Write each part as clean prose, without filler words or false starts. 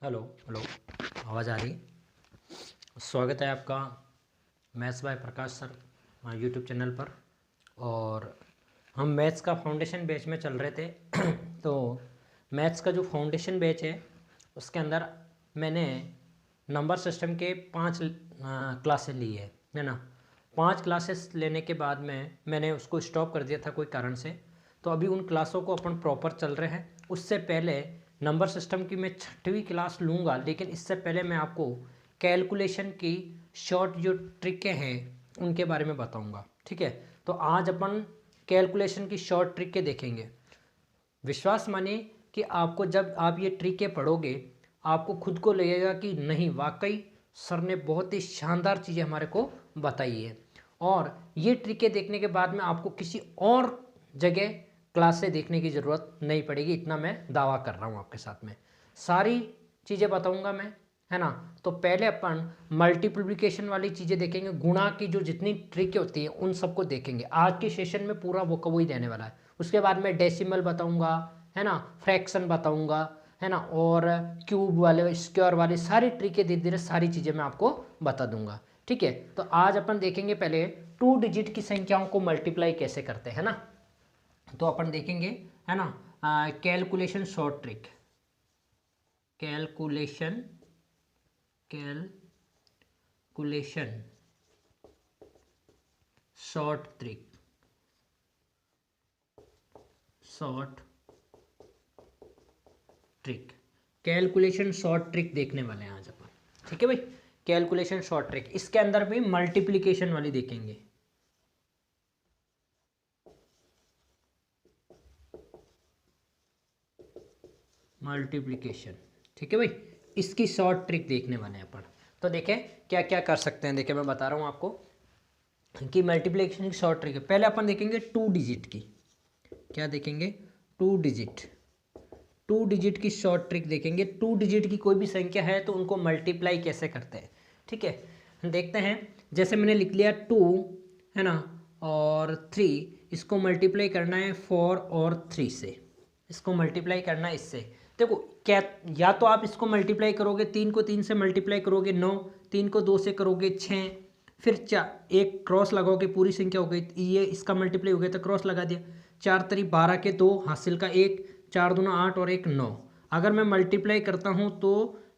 Hello hello. आवाज़ आ रही? स्वागत है आपका maths by Prakash sir YouTube channel पर। और हम मैथ्स का फाउंडेशन बैच में चल रहे थे तो मैथ्स का जो फाउंडेशन बैच है उसके अंदर मैंने नंबर सिस्टम के 5 क्लासेस ली है ना। 5 क्लासेस लेने के बाद में मैंने उसको स्टॉप कर दिया था कोई कारण से। तो अभी उन क्लासों को अपन प्रॉपर चल रहे हैं। उससे पहले नंबर सिस्टम की मैं 6वीं क्लास लूँगा, लेकिन इससे पहले मैं आपको कैलकुलेशन की शॉर्ट जो ट्रिकें हैं उनके बारे में बताऊंगा। ठीक है, तो आज अपन कैलकुलेशन की शॉर्ट ट्रिकें देखेंगे। विश्वास मानिए कि आपको जब आप ये ट्रिकें पढ़ोगे आपको खुद को लगेगा कि नहीं, वाकई सर ने बहुत ही शानदार चीज़ें हमारे को बताई है। और ये ट्रिकें देखने के बाद में आपको किसी और जगह क्लासें देखने की ज़रूरत नहीं पड़ेगी, इतना मैं दावा कर रहा हूँ आपके साथ में। सारी चीज़ें बताऊँगा मैं, है ना। तो पहले अपन मल्टीप्लिकेशन वाली चीज़ें देखेंगे, गुणा की जो जितनी ट्रिक होती है उन सबको देखेंगे। आज के सेशन में पूरा वो वही देने वाला है। उसके बाद मैं डेसिमल बताऊंगा, है ना, फ्रैक्शन बताऊंगा, है ना, और क्यूब वाले स्क्वायर वाले सारी ट्रिकें धीरे धीरे सारी चीज़ें मैं आपको बता दूंगा। ठीक है, तो आज अपन देखेंगे पहले 2 डिजिट की संख्याओं को मल्टीप्लाई कैसे करते हैं ना। तो अपन देखेंगे, है ना, calculation short trick, calculation calculation short trick, short trick, calculation short trick देखने वाले हैं आज अपन। ठीक है भाई, कैलकुलेशन शॉर्ट ट्रिक, इसके अंदर भी मल्टीप्लिकेशन वाली देखेंगे। मल्टीप्लिकेशन, ठीक है भाई, इसकी शॉर्ट ट्रिक देखने वाले हैं अपन। तो देखें क्या क्या कर सकते हैं। देखें मैं बता रहा हूँ आपको कि मल्टीप्लिकेशन की शॉर्ट ट्रिक है। पहले अपन देखेंगे 2 डिजिट की। क्या देखेंगे? 2 डिजिट, 2 डिजिट की शॉर्ट ट्रिक देखेंगे। 2 डिजिट की कोई भी संख्या है तो उनको मल्टीप्लाई कैसे करते हैं। ठीक है, देखते हैं। जैसे मैंने लिख लिया 2, है ना, और 3, इसको मल्टीप्लाई करना है 4 और 3 से, इसको मल्टीप्लाई करना है इससे। देखो क्या, या तो आप इसको मल्टीप्लाई करोगे, 3 को 3 से मल्टीप्लाई करोगे 9, 3 को 2 से करोगे 6, फिर 4, एक क्रॉस लगाओगे पूरी संख्या हो गई, ये इसका मल्टीप्लाई हो गया तो क्रॉस लगा दिया। 4 3 12 के 2, हासिल का 1, 4 दूना 8 और 1 9। अगर मैं मल्टीप्लाई करता हूँ तो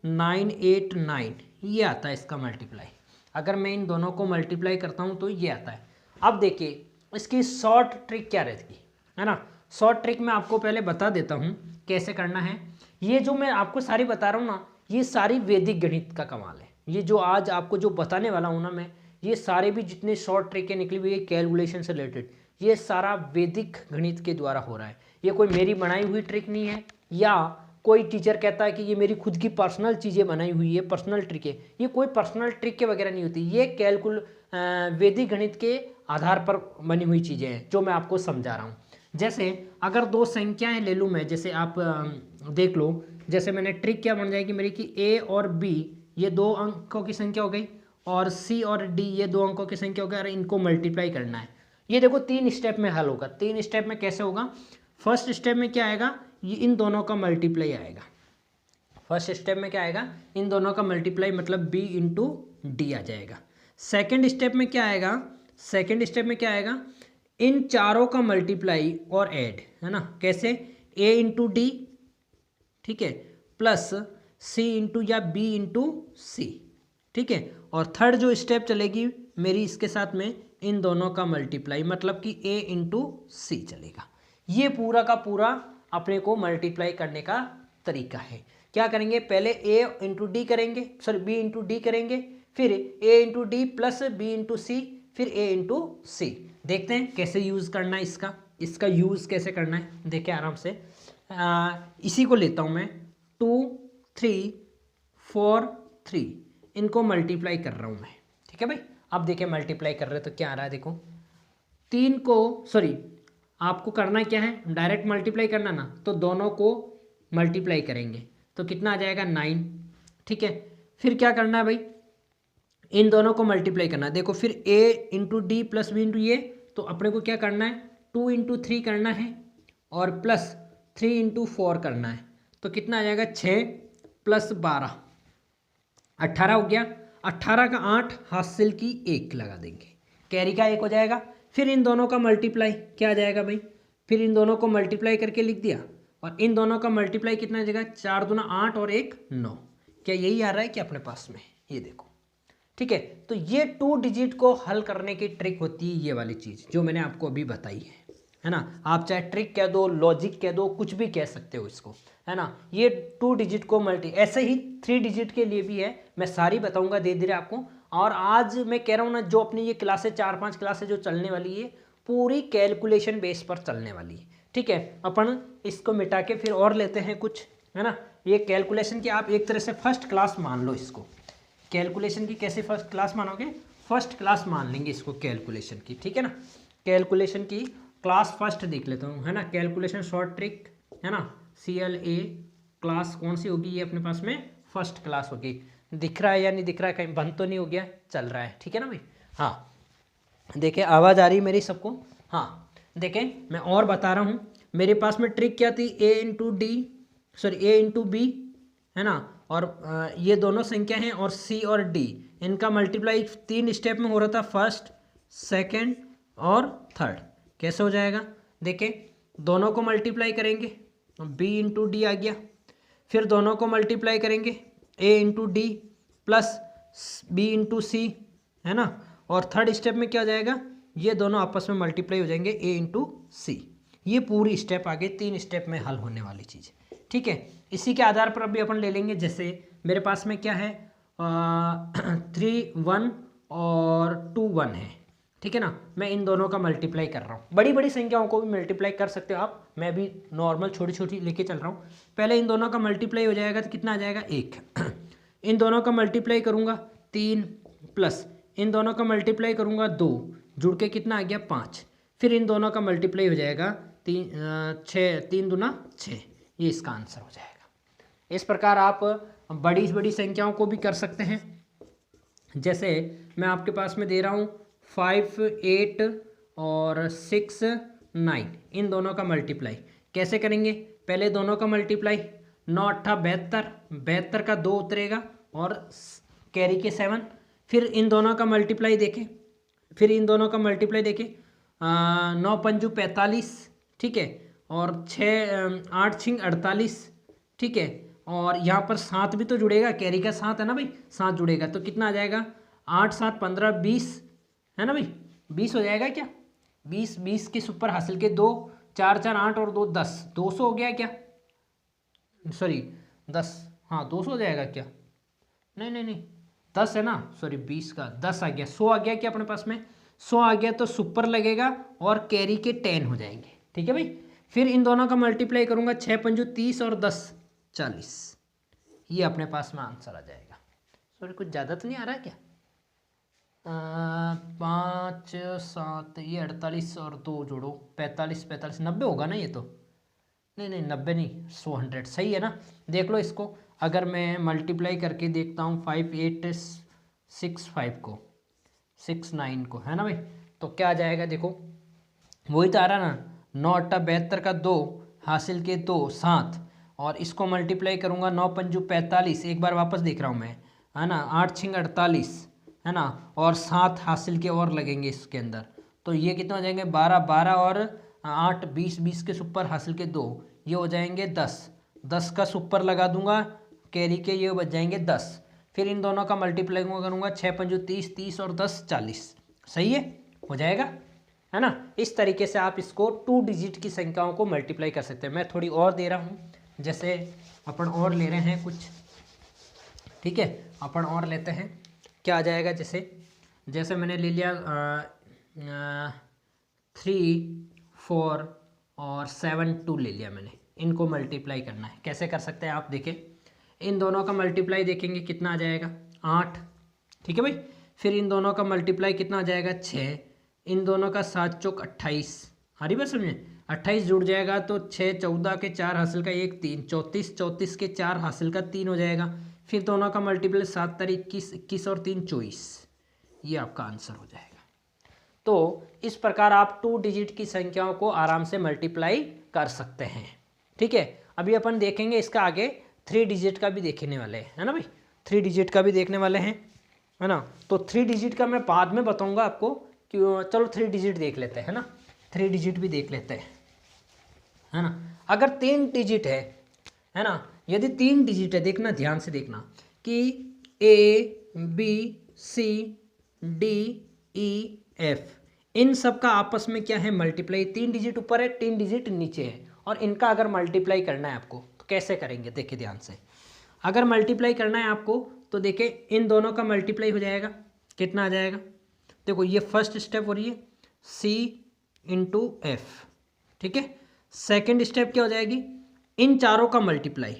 9 8 9 ये आता है इसका मल्टीप्लाई। अगर मैं इन दोनों को मल्टीप्लाई करता हूँ तो ये आता है। अब देखिए इसकी शॉर्ट ट्रिक क्या रहती है ना। शॉर्ट ट्रिक मैं आपको पहले बता देता हूँ कैसे करना है। ये जो मैं आपको सारी बता रहा हूँ ना, ये सारी वैदिक गणित का कमाल है। ये जो आज आपको जो बताने वाला हूँ ना मैं, ये सारे भी जितने शॉर्ट ट्रिकें निकली हुई है कैलकुलेशन से रिलेटेड, ये सारा वैदिक गणित के द्वारा हो रहा है। ये कोई मेरी बनाई हुई ट्रिक नहीं है, या कोई टीचर कहता है कि ये मेरी खुद की पर्सनल चीज़ें बनाई हुई है, पर्सनल ट्रिक है। ये कोई पर्सनल ट्रिक के वगैरह नहीं होती, ये वैदिक गणित के आधार पर बनी हुई चीज़ें हैं जो मैं आपको समझा रहा हूँ। जैसे अगर 2 संख्याएं ले लूँ मैं, जैसे आप देख लो, जैसे मैंने ट्रिक क्या बन जाएगी मेरी कि ए और बी ये 2 अंकों की संख्या हो गई, और सी और डी ये 2 अंकों की संख्या हो गई, और इनको मल्टीप्लाई करना है। ये देखो 3 स्टेप में हल होगा। 3 स्टेप में कैसे होगा? फर्स्ट स्टेप में क्या आएगा, ये इन दोनों का मल्टीप्लाई आएगा। फर्स्ट स्टेप में क्या आएगा, इन दोनों का मल्टीप्लाई, मतलब बी इंटू डी आ जाएगा। सेकेंड स्टेप में क्या आएगा, सेकेंड स्टेप में क्या आएगा, इन चारों का मल्टीप्लाई और ऐड, है ना। कैसे? ए इंटू डी, ठीक है, प्लस सी इंटू या बी इंटू सी, ठीक है। और थर्ड जो स्टेप चलेगी मेरी इसके साथ में, इन दोनों का मल्टीप्लाई, मतलब कि ए इंटू सी चलेगा। ये पूरा का पूरा अपने को मल्टीप्लाई करने का तरीका है। क्या करेंगे, पहले ए इंटू डी करेंगे, सॉरी बी इंटू डी करेंगे, फिर A into D plus B into C, फिर ए इंटू सी। देखते हैं कैसे यूज़ करना है इसका, इसका यूज़ कैसे करना है। देखें आराम से, इसी को लेता हूँ मैं, 2 3 4 3, इनको मल्टीप्लाई कर रहा हूँ मैं। ठीक है भाई, अब देखिए मल्टीप्लाई कर रहे तो क्या आ रहा है, देखो 3 को, सॉरी आपको करना क्या है, डायरेक्ट मल्टीप्लाई करना ना, तो दोनों को मल्टीप्लाई करेंगे तो कितना आ जाएगा 9, ठीक है। फिर क्या करना है भाई, इन दोनों को मल्टीप्लाई करना है। देखो फिर a into D plus B into ये, तो अपने को क्या करना है, 2 इंटू 3 करना है, और प्लस 3 इंटू 4 करना है। तो कितना आ जाएगा 6, प्लस 12, 18 हो गया। 18 का 8 हासिल की 1 लगा देंगे, कैरी का 1 हो जाएगा। फिर इन दोनों का मल्टीप्लाई क्या आ जाएगा भाई, फिर इन दोनों को मल्टीप्लाई करके लिख दिया, और इन दोनों का मल्टीप्लाई कितना आ जाएगा, 4 दूना 8 और 1 9। क्या यही आ रहा है कि अपने पास में, ये देखो, ठीक है। तो ये 2 डिजिट को हल करने की ट्रिक होती है, ये वाली चीज़ जो मैंने आपको अभी बताई है ना। आप चाहे ट्रिक कह दो, लॉजिक कह दो, कुछ भी कह सकते हो इसको, है ना। ये 2 डिजिट को मल्टी, ऐसे ही 3 डिजिट के लिए भी है, मैं सारी बताऊंगा धीरे धीरे आपको। और आज मैं कह रहा हूँ ना, जो अपनी ये क्लासेस 4-5 क्लासेस जो चलने वाली है, पूरी कैलकुलेशन बेस पर चलने वाली है, ठीक है। अपन इसको मिटा के फिर और लेते हैं कुछ, है ना। ये कैलकुलेशन की आप एक तरह से फर्स्ट क्लास मान लो इसको। कैलकुलेशन की कैसे फर्स्ट क्लास मानोगे, फर्स्ट क्लास मान लेंगे इसको कैलकुलेशन की, ठीक है ना। कैलकुलेशन की क्लास फर्स्ट देख लेता हूँ, है ना। कैलकुलेशन शॉर्ट ट्रिक, है ना, CLA क्लास कौन सी होगी, ये अपने पास में फर्स्ट क्लास होगी। दिख रहा है या नहीं दिख रहा है, कहीं बंद तो नहीं हो गया, चल रहा है, ठीक है ना भाई। हाँ देखें, आवाज़ आ रही है मेरी सबको। हाँ देखें, मैं और बता रहा हूँ, मेरे पास में ट्रिक क्या थी, A इंटू B, है ना। और ये दोनों संख्या हैं, और C और D, इनका मल्टीप्लाई 3 स्टेप में हो रहा था, फर्स्ट, सेकंड और थर्ड। कैसे हो जाएगा, देखें, दोनों को मल्टीप्लाई करेंगे, B इंटू डी आ गया। फिर दोनों को मल्टीप्लाई करेंगे, A into D plus B into C, है ना। और थर्ड स्टेप में क्या हो जाएगा, ये दोनों आपस में मल्टीप्लाई हो जाएंगे, A इंटू सी। ये पूरी स्टेप आगे 3 स्टेप में हल होने वाली चीज़, ठीक है। इसी के आधार पर अभी अपन ले लेंगे, जैसे मेरे पास में क्या है, 3 1 और 2 1 है, ठीक है ना। मैं इन दोनों का मल्टीप्लाई कर रहा हूँ, बड़ी बड़ी संख्याओं को भी मल्टीप्लाई कर सकते हो आप, मैं भी नॉर्मल छोटी छोटी लेके चल रहा हूँ। पहले इन दोनों का मल्टीप्लाई हो जाएगा तो कितना आ जाएगा, 1। इन दोनों का मल्टीप्लाई करूँगा 3, प्लस इन दोनों का मल्टीप्लाई करूँगा 2, जुड़ के कितना आ गया 5। फिर इन दोनों का मल्टीप्लाई हो जाएगा 6, 3 दूना 6, ये इसका आंसर हो जाएगा। इस प्रकार आप बड़ी बड़ी संख्याओं को भी कर सकते हैं। जैसे मैं आपके पास में दे रहा हूँ 5 8 और 6 9, इन दोनों का मल्टीप्लाई कैसे करेंगे, पहले दोनों का मल्टीप्लाई, 9 8 72, 72 का 2 उतरेगा और कैरी के 7। फिर इन दोनों का मल्टीप्लाई देखें, 9 पंजू 45, ठीक है, और 8 6 48, ठीक है। और यहाँ पर 7 भी तो जुड़ेगा, कैरी का 7 है ना भाई, 7 जुड़ेगा तो कितना आ जाएगा, 8 7 15 20, है ना भाई, 20 हो जाएगा क्या, 20 के सुपर हासिल के 2, 4 4 8 और 2 10, 200 हो गया क्या, सॉरी 10, हाँ 200 हो जाएगा क्या, नहीं 10 है ना, सॉरी 20 का 10 आ गया, 100 आ गया क्या अपने पास में, 100 आ गया तो सुपर लगेगा और कैरी के 10 हो जाएंगे, ठीक है भाई। फिर इन दोनों का मल्टीप्लाई करूंगा, 6 पंजू 30 और 10 40, ये अपने पास में आंसर आ जाएगा। सॉरी कुछ ज़्यादा तो नहीं आ रहा है क्या, 5 7, ये 48 और 2 जोड़ो 45 45 90 होगा ना ये तो, नहीं 90 नहीं, 100 100 सही है ना। देख लो इसको, अगर मैं मल्टीप्लाई करके देखता हूँ 5 8 6 5 को 6 9 को, है ना भाई, तो क्या आ जाएगा, देखो वही तो आ रहा ना, 9 8 72 का 2 हासिल के 2 7, और इसको मल्टीप्लाई करूँगा 9 पंजू 45, एक बार वापस देख रहा हूँ मैं, है ना, 8 6 48, है ना, और 7 हासिल के और लगेंगे इसके अंदर, तो ये कितना हो जाएंगे 12 12 और 8 20, 20 के सुपर हासिल के 2, ये हो जाएंगे 10, 10 का सुपर लगा दूंगा कैरी के, ये बच जाएंगे 10। फिर इन दोनों का मल्टीप्लाई करूँगा, 6 पंजू 30 30 और 10 40, सही है, हो जाएगा, है ना। इस तरीके से आप इसको 2 डिजिट की संख्याओं को मल्टीप्लाई कर सकते हैं। मैं थोड़ी और दे रहा हूँ, जैसे अपन और ले रहे हैं कुछ, ठीक है, अपन और लेते हैं, क्या आ जाएगा, जैसे मैंने ले लिया 3 4 और 7 2 ले लिया मैंने, इनको मल्टीप्लाई करना है, कैसे कर सकते हैं आप देखें, इन दोनों का मल्टीप्लाई देखेंगे कितना आ जाएगा 8, ठीक है भाई। फिर इन दोनों का मल्टीप्लाई कितना आ जाएगा 6, इन दोनों का 7 चौक 28, हरी बात समझे, 28 जुड़ जाएगा तो 6 14 के 4 हासिल का 1 3, 34 34 के 4 हासिल का 3 हो जाएगा। फिर दोनों का मल्टीप्लाई 7 तारीख 21 21 और 3 24, ये आपका आंसर हो जाएगा। तो इस प्रकार आप 2 डिजिट की संख्याओं को आराम से मल्टीप्लाई कर सकते हैं, ठीक है। अभी अपन देखेंगे इसका आगे 3 डिजिट का भी देखने वाले हैं, है ना भाई, 3 डिजिट का भी देखने वाले हैं, है ना। तो 3 डिजिट का मैं बाद में बताऊंगा आपको कि चलो 3 डिजिट देख लेते हैं, है ना, 3 डिजिट भी देख लेते हैं, है ना। अगर 3 डिजिट है ना, यदि 3 डिजिट है, देखना ध्यान से देखना कि ABCDEF इन सब का आपस में क्या है, मल्टीप्लाई। 3 डिजिट ऊपर है, 3 डिजिट नीचे है, और इनका अगर मल्टीप्लाई करना है आपको तो कैसे करेंगे, देखिए ध्यान से। अगर मल्टीप्लाई करना है आपको तो देखिए इन दोनों का मल्टीप्लाई हो जाएगा, कितना आ जाएगा, देखो ये फर्स्ट स्टेप हो रही है C इंटू F, ठीक है। सेकेंड स्टेप क्या हो जाएगी, इन चारों का मल्टीप्लाई,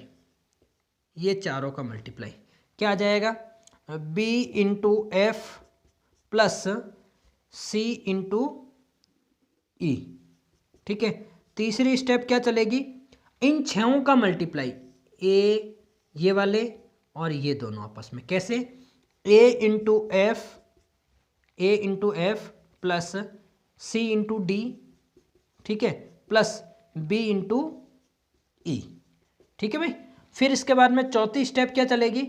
ये चारों का मल्टीप्लाई क्या आ जाएगा, B into F plus C into E, ठीक है। तीसरी स्टेप क्या चलेगी, इन छहों का मल्टीप्लाई, ये वाले और ये दोनों आपस में, कैसे, A into F plus C into D, ठीक है, प्लस B इंटू ई, ठीक है भाई। फिर इसके बाद में चौथी स्टेप क्या चलेगी,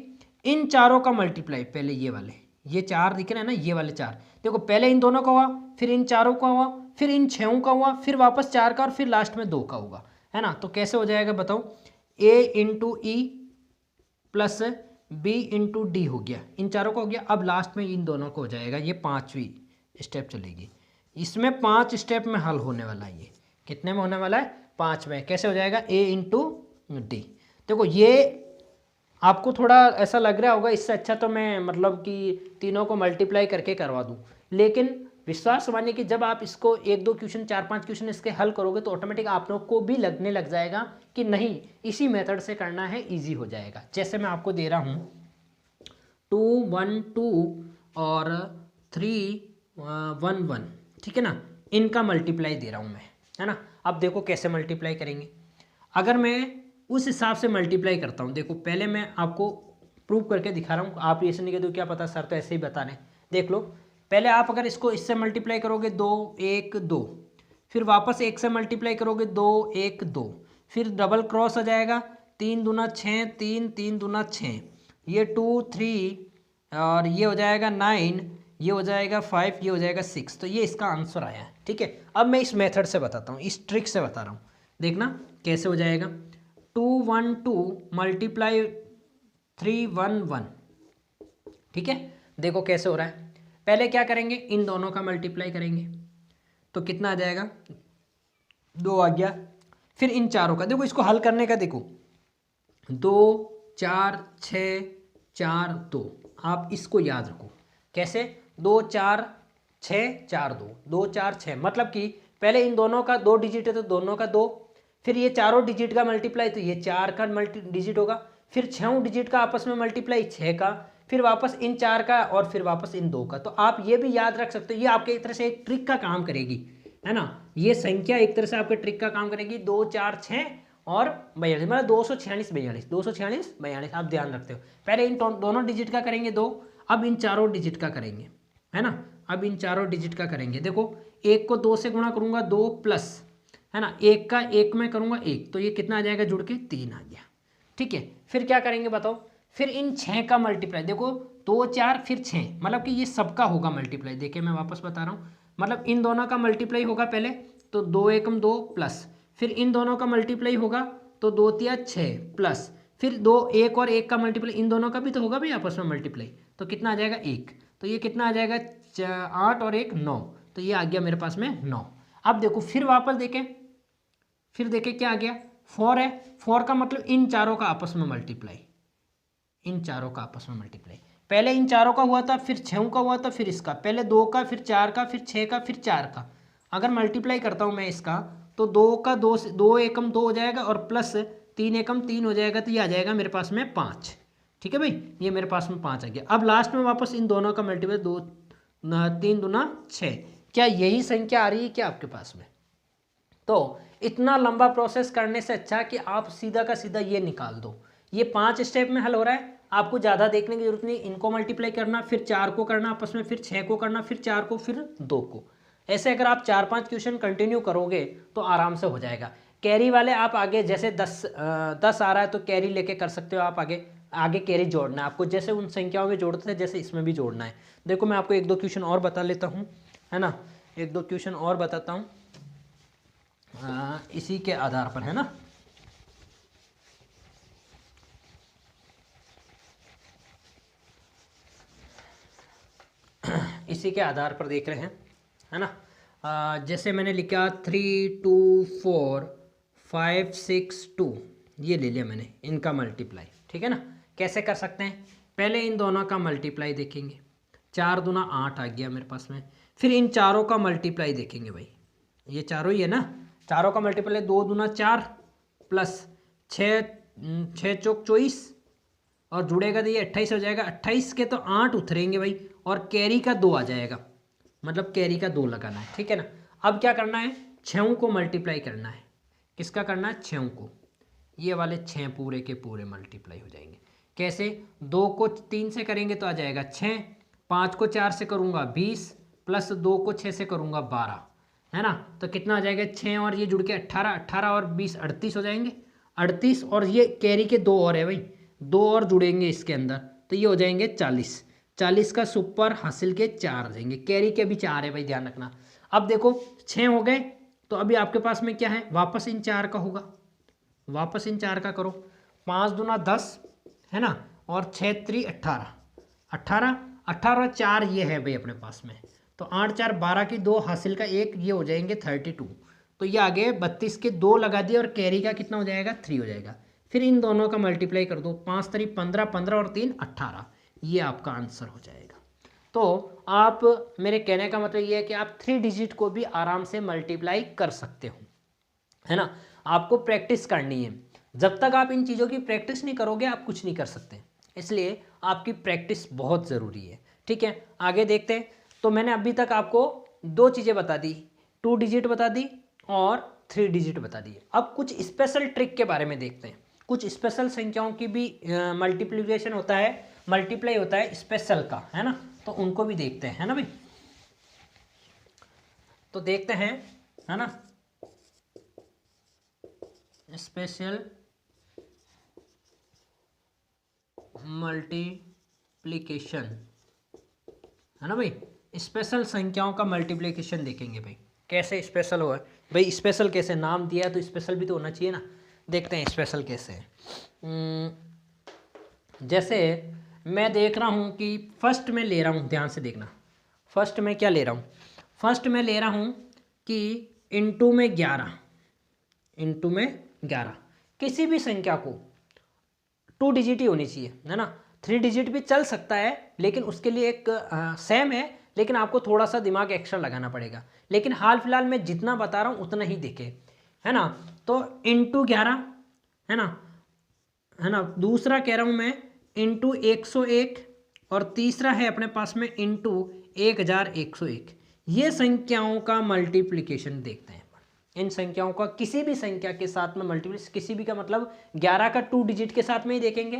इन चारों का मल्टीप्लाई, पहले ये वाले, ये 4 दिख रहे हैं ना, ये वाले 4, देखो पहले इन दोनों का हुआ, फिर इन चारों का हुआ, फिर इन छहों का हुआ, फिर वापस 4 का, और फिर लास्ट में 2 का होगा, है ना। तो कैसे हो जाएगा बताओ, A into E plus B into D हो गया, इन चारों का हो गया। अब लास्ट में इन दोनों को हो जाएगा, ये 5वीं स्टेप चलेगी। इसमें 5 स्टेप में हल होने वाला है, ये कितने में होने वाला है, 5 में। कैसे हो जाएगा, A इंटू डी। देखो ये आपको थोड़ा ऐसा लग रहा होगा, इससे अच्छा तो मैं मतलब कि तीनों को मल्टीप्लाई करके करवा दूं, लेकिन विश्वास मानिए कि जब आप इसको 1-2 क्वेश्चन 4-5 क्वेश्चन इसके हल करोगे तो ऑटोमेटिक आप लोग को भी लगने लग जाएगा कि नहीं इसी मेथड से करना है, इजी हो जाएगा। जैसे मैं आपको दे रहा हूँ 2 1 2 और 3 1 1, ठीक है ना, इनका मल्टीप्लाई दे रहा हूँ मैं, है ना। अब देखो कैसे मल्टीप्लाई करेंगे, अगर मैं उस हिसाब से मल्टीप्लाई करता हूँ, देखो पहले मैं आपको प्रूव करके दिखा रहा हूँ, आप ऐसे नहीं कहते हो क्या पता सर तो ऐसे ही बता रहे हैं। देख लो, पहले आप अगर इसको इससे मल्टीप्लाई करोगे 2 1 2, फिर वापस 1 से मल्टीप्लाई करोगे 2 1 2, फिर डबल क्रॉस आ जाएगा, 3 दूना 6 3 3 दूना 6, ये 2 3 और ये हो जाएगा 9, ये हो जाएगा 5, ये हो जाएगा 6। तो ये इसका आंसर आया है, ठीक है। अब मैं इस मेथड से बताता हूँ, इस ट्रिक से बता रहा हूँ, देखना कैसे हो जाएगा। 2 1 2 मल्टीप्लाई 3 1 1, ठीक है। देखो कैसे हो रहा है, पहले क्या करेंगे, इन दोनों का मल्टीप्लाई करेंगे तो कितना आ जाएगा, 2 आ गया। फिर इन चारों का, देखो इसको हल करने का, देखो 2 4 6 4 2, आप इसको याद रखो कैसे, 2 4 6 4 2 2 4 6, मतलब कि पहले इन दोनों का 2 डिजिट है तो दोनों का 2, फिर ये चारों डिजिट का मल्टीप्लाई तो ये 4 का डिजिट होगा, फिर 6 डिजिट का आपस में मल्टीप्लाई 6 का, फिर वापस इन 4 का, और फिर वापस इन 2 का। तो आप ये भी याद रख सकते हो, ये आपके एक तरह से एक ट्रिक का काम करेगी, है ना। ये संख्या एक तरह से आपके ट्रिक का काम करेगी, 2 4 6 और 42, मतलब 246 42 246 42, आप ध्यान रखते हो। पहले इन दोनों डिजिट का करेंगे 2, अब इन चारों डिजिट का करेंगे, है ना। अब इन चारों डिजिट का करेंगे, देखो 1 को 2 से गुणा करूंगा 2 प्लस, है ना, 1 का 1 में करूंगा 1, तो ये कितना आ जाएगा, जुड़ के 3 आ गया, ठीक है। फिर क्या करेंगे बताओ, फिर इन 6 का मल्टीप्लाई, देखो 2 4 फिर 6, मतलब कि ये सबका होगा मल्टीप्लाई। देखिए मैं वापस बता रहा हूँ, मतलब इन दोनों का मल्टीप्लाई होगा पहले तो 2 1 2 प्लस, फिर इन दोनों का मल्टीप्लाई होगा तो 2 3 6 प्लस, फिर 2 1 और 1 का मल्टीप्लाई, इन दोनों का भी तो होगा भाई आपस में मल्टीप्लाई, तो कितना आ जाएगा 1, तो ये कितना आ जाएगा 8 और 1 9, तो ये आ गया मेरे पास में 9। अब देखो फिर वापस देखें, फिर देखें क्या आ गया, 4 है, 4 का मतलब इन चारों का आपस में मल्टीप्लाई, इन चारों का आपस में मल्टीप्लाई, पहले इन चारों का हुआ था, फिर 6 का हुआ था, फिर इसका, पहले 2 का, फिर 4 का, फिर 6 का, फिर 4 का। अगर मल्टीप्लाई करता हूं मैं इसका तो 2 का 2 से 2 एकम 2 हो जाएगा, और प्लस 3 एकम 3 हो जाएगा, तो ये आ जाएगा मेरे पास में 5, ठीक है भाई, ये मेरे पास में 5 आ गया। अब लास्ट में वापस इन दोनों का मल्टीप्लाई, 2 3 दूना 6, क्या यही संख्या आ रही है क्या आपके पास में? तो इतना लंबा प्रोसेस करने से अच्छा कि आप सीधा का सीधा ये निकाल दो, ये 5 स्टेप में हल हो रहा है, आपको ज़्यादा देखने की जरूरत नहीं, इनको मल्टीप्लाई करना, फिर 4 को करना आपस में, फिर 6 को करना, फिर 4 को, फिर 2 को। ऐसे अगर आप 4-5 क्वेश्चन कंटिन्यू करोगे तो आराम से हो जाएगा। कैरी वाले आप आगे जैसे 10 आ रहा है तो कैरी लेके कर सकते हो आप आगे आगे कैरी जोड़ना है आपको, जैसे उन संख्याओं में जोड़ते थे जैसे इसमें भी जोड़ना है। देखो मैं आपको 1-2 क्वेश्चन और बता लेता हूँ, है ना, 1-2 क्वेश्चन और बताता हूँ इसी के आधार पर, है ना। इसी के आधार पर देख रहे हैं, है ना। जैसे मैंने लिखा 3 2 4 5 6 2, ये ले लिया मैंने, इनका मल्टीप्लाई, ठीक है ना। कैसे कर सकते हैं, पहले इन दोनों का मल्टीप्लाई देखेंगे, 4 दूना 8 आ गया मेरे पास में। फिर इन चारों का मल्टीप्लाई देखेंगे भाई, ये चारों ही है ना, चारों का मल्टीप्लाई 2 दूना 4 प्लस 6 चौक 24 और जुड़ेगा तो ये 28 हो जाएगा। 28 के तो 8 उतरेंगे भाई और कैरी का 2 आ जाएगा, मतलब कैरी का 2 लगाना है, ठीक है ना। अब क्या करना है, 6 को मल्टीप्लाई करना है। किसका करना है, 6 को, ये वाले 6 पूरे के पूरे मल्टीप्लाई हो जाएंगे। कैसे, 2 को 3 से करेंगे तो आ जाएगा 6, 5 को 4 से करूँगा 20 प्लस 2 को 6 से करूँगा 12, है ना। तो कितना आ जाएगा, 6 और ये जुड़ के 18, 18 और 20 38 हो जाएंगे। 38 और ये कैरी के 2 और है भाई, 2 और जुड़ेंगे इसके अंदर तो ये हो जाएंगे 40। 40 का सुपर हासिल के 4 आ जाएंगे, कैरी के भी 4 है भाई, ध्यान रखना। अब देखो 6 हो गए तो अभी आपके पास में क्या है, वापस इन 4 का होगा, वापस इन 4 का करो। 5 दूना 10, है ना, और 6 3 18, 18 18 और 4 ये है भाई अपने पास में, तो 8 4 12 की 2 हासिल का 1, ये हो जाएंगे 32। तो ये आगे 32 के 2 लगा दिए और कैरी का कितना हो जाएगा, 3 हो जाएगा। फिर इन दोनों का मल्टीप्लाई कर दो, 5 3 15, 15 और 3 18, ये आपका आंसर हो जाएगा। तो आप, मेरे कहने का मतलब ये है कि आप 3 डिजिट को भी आराम से मल्टीप्लाई कर सकते हो, है ना। आपको प्रैक्टिस करनी है, जब तक आप इन चीज़ों की प्रैक्टिस नहीं करोगे आप कुछ नहीं कर सकते, इसलिए आपकी प्रैक्टिस बहुत ज़रूरी है, ठीक है। आगे देखते हैं। तो मैंने अभी तक आपको 2 चीज़ें बता दी, 2 डिजिट बता दी और 3 डिजिट बता दी। अब कुछ स्पेशल ट्रिक के बारे में देखते हैं। कुछ स्पेशल संख्याओं की भी मल्टीप्लिकेशन होता है, मल्टीप्लाई होता है स्पेशल का, है ना, तो उनको भी देखते हैं, है ना भाई। तो देखते हैं, है ना, स्पेशल मल्टीप्लिकेशन, है ना भाई। स्पेशल संख्याओं का मल्टीप्लिकेशन देखेंगे भाई, कैसे स्पेशल हो भाई, स्पेशल कैसे, नाम दिया है तो स्पेशल भी तो होना चाहिए ना। देखते हैं स्पेशल कैसे है। जैसे मैं देख रहा हूँ कि फर्स्ट में ले रहा हूँ, ध्यान से देखना, फर्स्ट में क्या ले रहा हूँ, फर्स्ट में ले रहा हूँ कि इंटू में 11, इंटू में 11, किसी भी संख्या को 2 डिजिट ही होनी चाहिए, है ना। 3 डिजिट भी चल सकता है लेकिन उसके लिए एक सेम है, लेकिन आपको थोड़ा सा दिमाग एक्स्ट्रा लगाना पड़ेगा, लेकिन हाल फिलहाल मैं जितना बता रहा हूँ उतना ही देखे, है ना। तो इंटू 11, है ना, है ना। दूसरा कह रहा हूँ मैं इंटू 101 और तीसरा है अपने पास में इंटू 1101। ये संख्याओं का मल्टीप्लिकेशन देखते हैं। इन संख्याओं का किसी भी संख्या के साथ में मल्टीप्लिकेशन, किसी भी का मतलब 11 का 2 डिजिट के साथ में ही देखेंगे,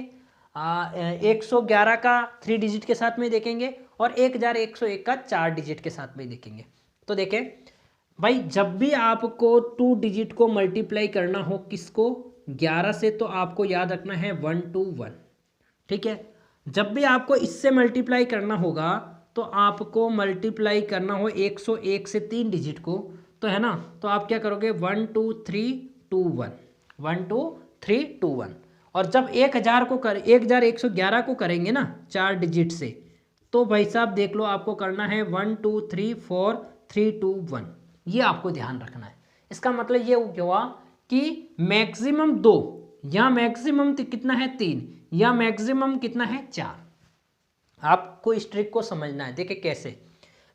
111 का 3 डिजिट के साथ में ही देखेंगे और 1101 का 4 डिजिट के साथ में ही देखेंगे। तो देखें भाई, जब भी आपको 2 डिजिट को मल्टीप्लाई करना हो किसको, 11 से, तो आपको याद रखना है 1 to 1, ठीक है। जब भी आपको इससे मल्टीप्लाई करना होगा तो आपको मल्टीप्लाई करना हो 101 से 3 डिजिट को, तो है ना, तो आप क्या करोगे 1 2 3 2 1, 1 2 3 2 1। और जब 1000 को 1111 को करेंगे ना 4 डिजिट से, तो भाई साहब देख लो आपको करना है 1 2 3 4 3 2 1, ये आपको ध्यान रखना है। इसका मतलब ये हुआ कि मैक्सिमम 2 या मैक्सिमम कितना है 3 या मैक्सिमम कितना है 4। आपको इस ट्रिक को समझना है। देखिए कैसे,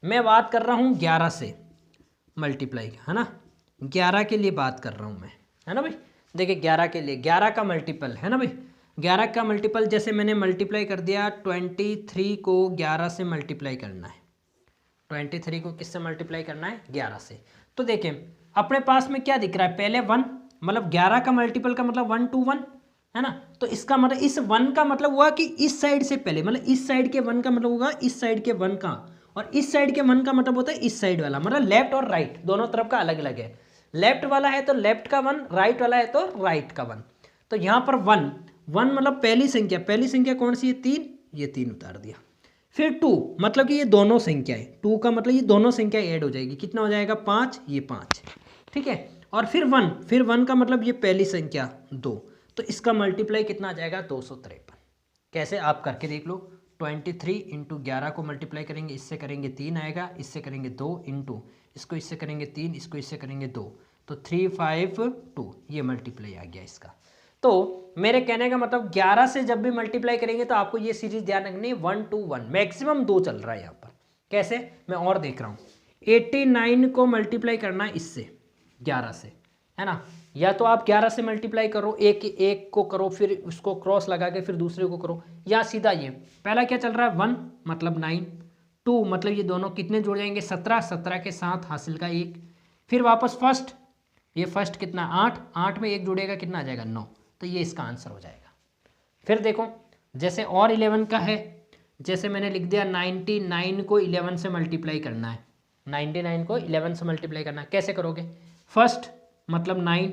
मैं बात कर रहा हूँ 11 से मल्टीप्लाई, है ना, 11 के लिए बात कर रहा हूँ मैं, है ना भाई। देखिए 11 के लिए 11 का मल्टीपल, है ना भाई, 11 का मल्टीपल जैसे मैंने मल्टीप्लाई कर दिया, 23 को 11 से मल्टीप्लाई करना है, 23 को किससे मल्टीप्लाई करना है, 11 से। तो देखें अपने पास में क्या दिख रहा है, पहले 1, मतलब 11 का मल्टीपल का मतलब 1 to 1, है ना। तो इसका मतलब इस 1 का मतलब हुआ कि इस साइड से पहले, मतलब इस साइड के 1 का मतलब होगा इस साइड के 1 का, और इस साइड के 1 का मतलब होता है इस साइड वाला, मतलब लेफ्ट और राइट दोनों तरफ का अलग अलग है। लेफ्ट वाला है तो लेफ्ट का 1, राइट वाला है तो राइट का 1। तो यहाँ पर 1 1 मतलब पहली संख्या कौन सी है 3, ये 3 उतार दिया। फिर 2 मतलब कि ये दोनों संख्या है, 2 का मतलब ये दोनों संख्या ऐड हो जाएगी, कितना हो जाएगा 5, ये 5, ठीक है। और फिर 1 का मतलब ये पहली संख्या 2, तो इसका मल्टीप्लाई कितना आ जाएगा 253। कैसे आप करके देख लो, 23 इंटू 11 को मल्टीप्लाई करेंगे, इससे करेंगे 3 आएगा, इससे करेंगे 2 इंटू इसको इससे करेंगे 3, इसको इससे करेंगे 2, तो 352 ये मल्टीप्लाई आ गया इसका। तो मेरे कहने का मतलब 11 से जब भी मल्टीप्लाई करेंगे तो आपको ये सीरीज ध्यान रखनी है 1 to 1, मैक्सिमम 2 चल रहा है यहाँ पर। कैसे, मैं और देख रहा हूँ, 89 को मल्टीप्लाई करना है इससे 11 से, है ना। या तो आप 11 से मल्टीप्लाई करो, एक को करो, फिर उसको क्रॉस लगा के फिर दूसरे को करो, या सीधा ये पहला क्या चल रहा है 1 मतलब 9, 2 मतलब ये दोनों कितने जुड़ जाएंगे 17, 17 के साथ हासिल का 1, फिर वापस फर्स्ट, ये फर्स्ट कितना 8, 8 में 1 जुड़ेगा कितना आ जाएगा 9, तो ये इसका आंसर हो जाएगा। फिर देखो जैसे और 11 का है, जैसे मैंने लिख दिया 99 को 11 से मल्टीप्लाई करना है, 99 को 11 से मल्टीप्लाई करना है, कैसे करोगे, फर्स्ट मतलब 9,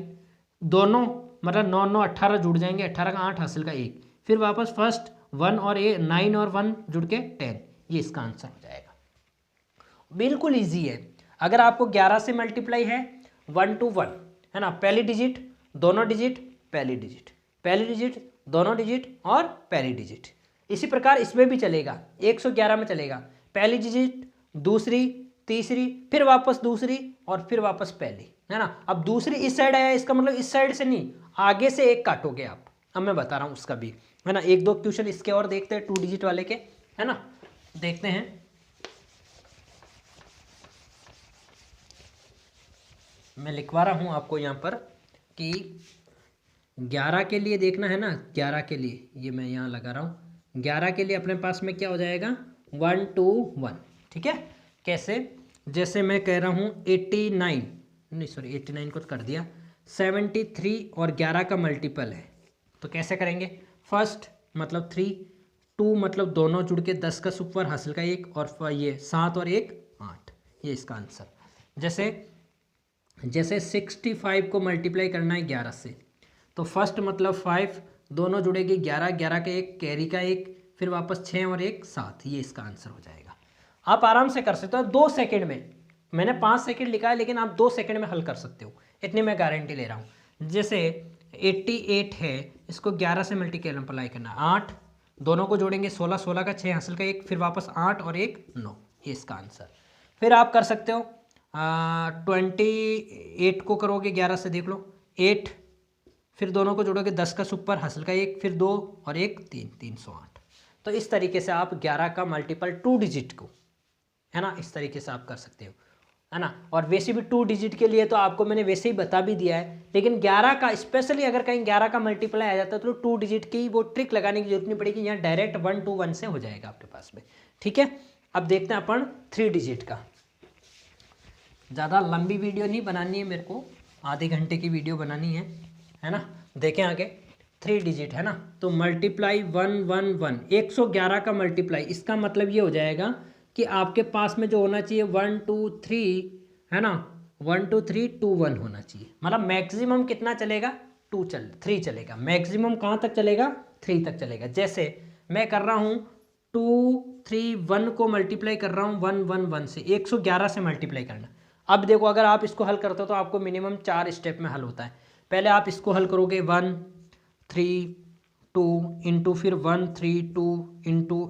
दोनों मतलब 9 9 18 जुड़ जाएंगे, 18 का 8 हासिल का 1, फिर वापस फर्स्ट 1 और 9 और 1 जुड़ के 10, ये इसका आंसर हो जाएगा। बिल्कुल इजी है। अगर आपको 11 से मल्टीप्लाई है 1 to 1, है ना, पहली डिजिट दोनों डिजिट पहली डिजिट, पहली डिजिट दोनों डिजिट और पहली डिजिट, इसी प्रकार इसमें भी चलेगा, 111 में चलेगा, पहली डिजिट दूसरी तीसरी फिर वापस दूसरी और फिर वापस पहली, है ना। अब दूसरी इस साइड आया, इसका मतलब इस साइड से नहीं, आगे से एक काटोगे आप, अब मैं बता रहा हूँ उसका भी, है ना। एक दो क्वेश्चन इसके और देखते हैं 2 डिजिट वाले के, है ना, देखते हैं। मैं लिखवा रहा हूँ आपको यहाँ पर कि 11 के लिए देखना है ना, 11 के लिए ये मैं यहाँ लगा रहा हूँ, 11 के लिए अपने पास में क्या हो जाएगा 1 to 1, ठीक है। कैसे, जैसे मैं कह रहा हूँ 89 नहीं सॉरी 89 को कर दिया, 73 और 11 का मल्टीपल है, तो कैसे करेंगे, फर्स्ट मतलब 3, 2 मतलब दोनों जुड़ के 10 का सुपर हासिल का 1, और ये 7 और 1 8, ये इसका आंसर। जैसे 65 को मल्टीप्लाई करना है 11 से, तो फर्स्ट मतलब 5, दोनों जुड़ेगी 11, 11 का 1 कैरी का 1, फिर वापस 6 और 1 7, ये इसका आंसर हो जाएगा। आप आराम से कर सकते हो 2 सेकंड में, मैंने 5 सेकंड लिखा है लेकिन आप 2 सेकंड में हल कर सकते हो, इतनी मैं गारंटी ले रहा हूँ। जैसे 88 है, इसको 11 से मल्टीप्लाई करना, 8 दोनों को जोड़ेंगे 16, 16 का 6 हासिल का 1, फिर वापस 8 और 1 9, ये इसका आंसर। फिर आप कर सकते हो 28 को करोगे 11 से, देख लो 8, फिर दोनों को जोड़ोगे 10 का सुपर हासिल का 1, फिर 2 और 1 3, 308। तो इस तरीके से आप 11 का मल्टीपल 2 डिजिट को, है ना, इस तरीके से आप कर सकते हो, है ना। और वैसे भी 2 डिजिट के लिए तो आपको मैंने वैसे ही बता भी दिया है, लेकिन 11 का स्पेशली अगर कहीं 11 का मल्टीप्लाई आ जाता है तो 2 डिजिट की वो ट्रिक लगाने की जरूरत नहीं पड़ेगी, यहाँ डायरेक्ट 1 to 1 से हो जाएगा आपके पास में, ठीक है। अब देखते हैं अपन 3 डिजिट का। ज़्यादा लंबी वीडियो नहीं बनानी है मेरे को, आधे घंटे की वीडियो बनानी है ना। देखें आगे 3 डिजिट, है ना, तो मल्टीप्लाई 1 1 1, 111 का मल्टीप्लाई, इसका मतलब ये हो जाएगा कि आपके पास में जो होना चाहिए 1 2 3, है ना, 1 2 3 2 1 होना चाहिए, मतलब मैक्सिमम कितना चलेगा 3 चलेगा, मैक्सिमम कहाँ तक चलेगा 3 तक चलेगा। जैसे मैं कर रहा हूँ 2 3 1 को मल्टीप्लाई कर रहा हूँ 1 1 1 से, 111 से मल्टीप्लाई करना। अब देखो अगर आप इसको हल करते हो तो आपको मिनिमम 4 स्टेप में हल होता है। पहले आप इसको हल करोगे 1 3 2 इंटू, फिर 1 3 2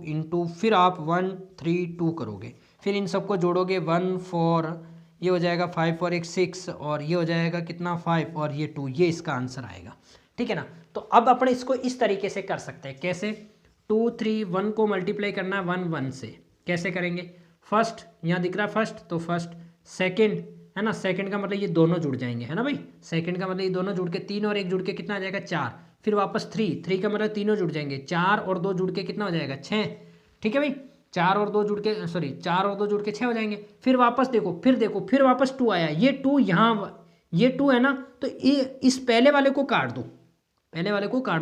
इंटू, फिर आप 1 3 2 करोगे, फिर इन सबको जोड़ोगे 1 4, ये हो जाएगा 5 और 1 6, और ये हो जाएगा कितना 5 और ये 2, ये इसका आंसर आएगा, ठीक है ना। तो अब अपन इसको इस तरीके से कर सकते हैं, कैसे 2 3 1 को मल्टीप्लाई करना है 1 1 से, कैसे करेंगे, फर्स्ट यहाँ दिख रहा है फर्स्ट, तो फर्स्ट, सेकंड, है ना, सेकंड का मतलब ये दोनों जुड़ जाएंगे, है ना भाई, सेकंड का मतलब ये दोनों जुड़ के 3 और 1 जुड़ के कितना आ जाएगा 4, फिर वापस 3 का मतलब तीनों जुड़ जाएंगे, 4 और 2 जुड़ के कितना हो जाएगा 6, ठीक है भाई, 4 और 2 जुड़ के 4 और 2 जुड़ के 6 हो जाएंगे। फिर वापस देखो, फिर वापस 2 आया, ये 2 यहाँ, ये 2 है ना, तो ये इस पहले वाले को काट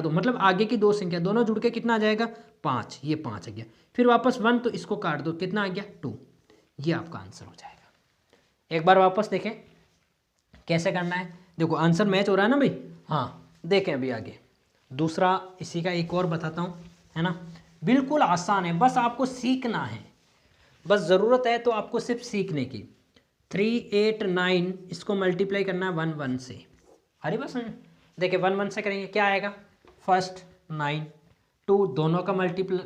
दो, मतलब आगे की 2 संख्या दोनों जुड़ के कितना आ जाएगा 5, ये 5 आ गया, फिर वापस 1 तो इसको काट दो, कितना आ गया 2, ये आपका आंसर हो जाएगा। एक बार वापस देखें कैसे करना है, देखो आंसर मैच हो रहा है ना भाई। हाँ देखें अभी आगे दूसरा इसी का एक और बताता हूँ, है ना। बिल्कुल आसान है, बस आपको सीखना है, बस ज़रूरत है तो आपको सिर्फ सीखने की। 3 8 9 इसको मल्टीप्लाई करना है 1 1 से। अरे बस देखिए 1 1 से करेंगे क्या आएगा, फर्स्ट 9 2 दोनों का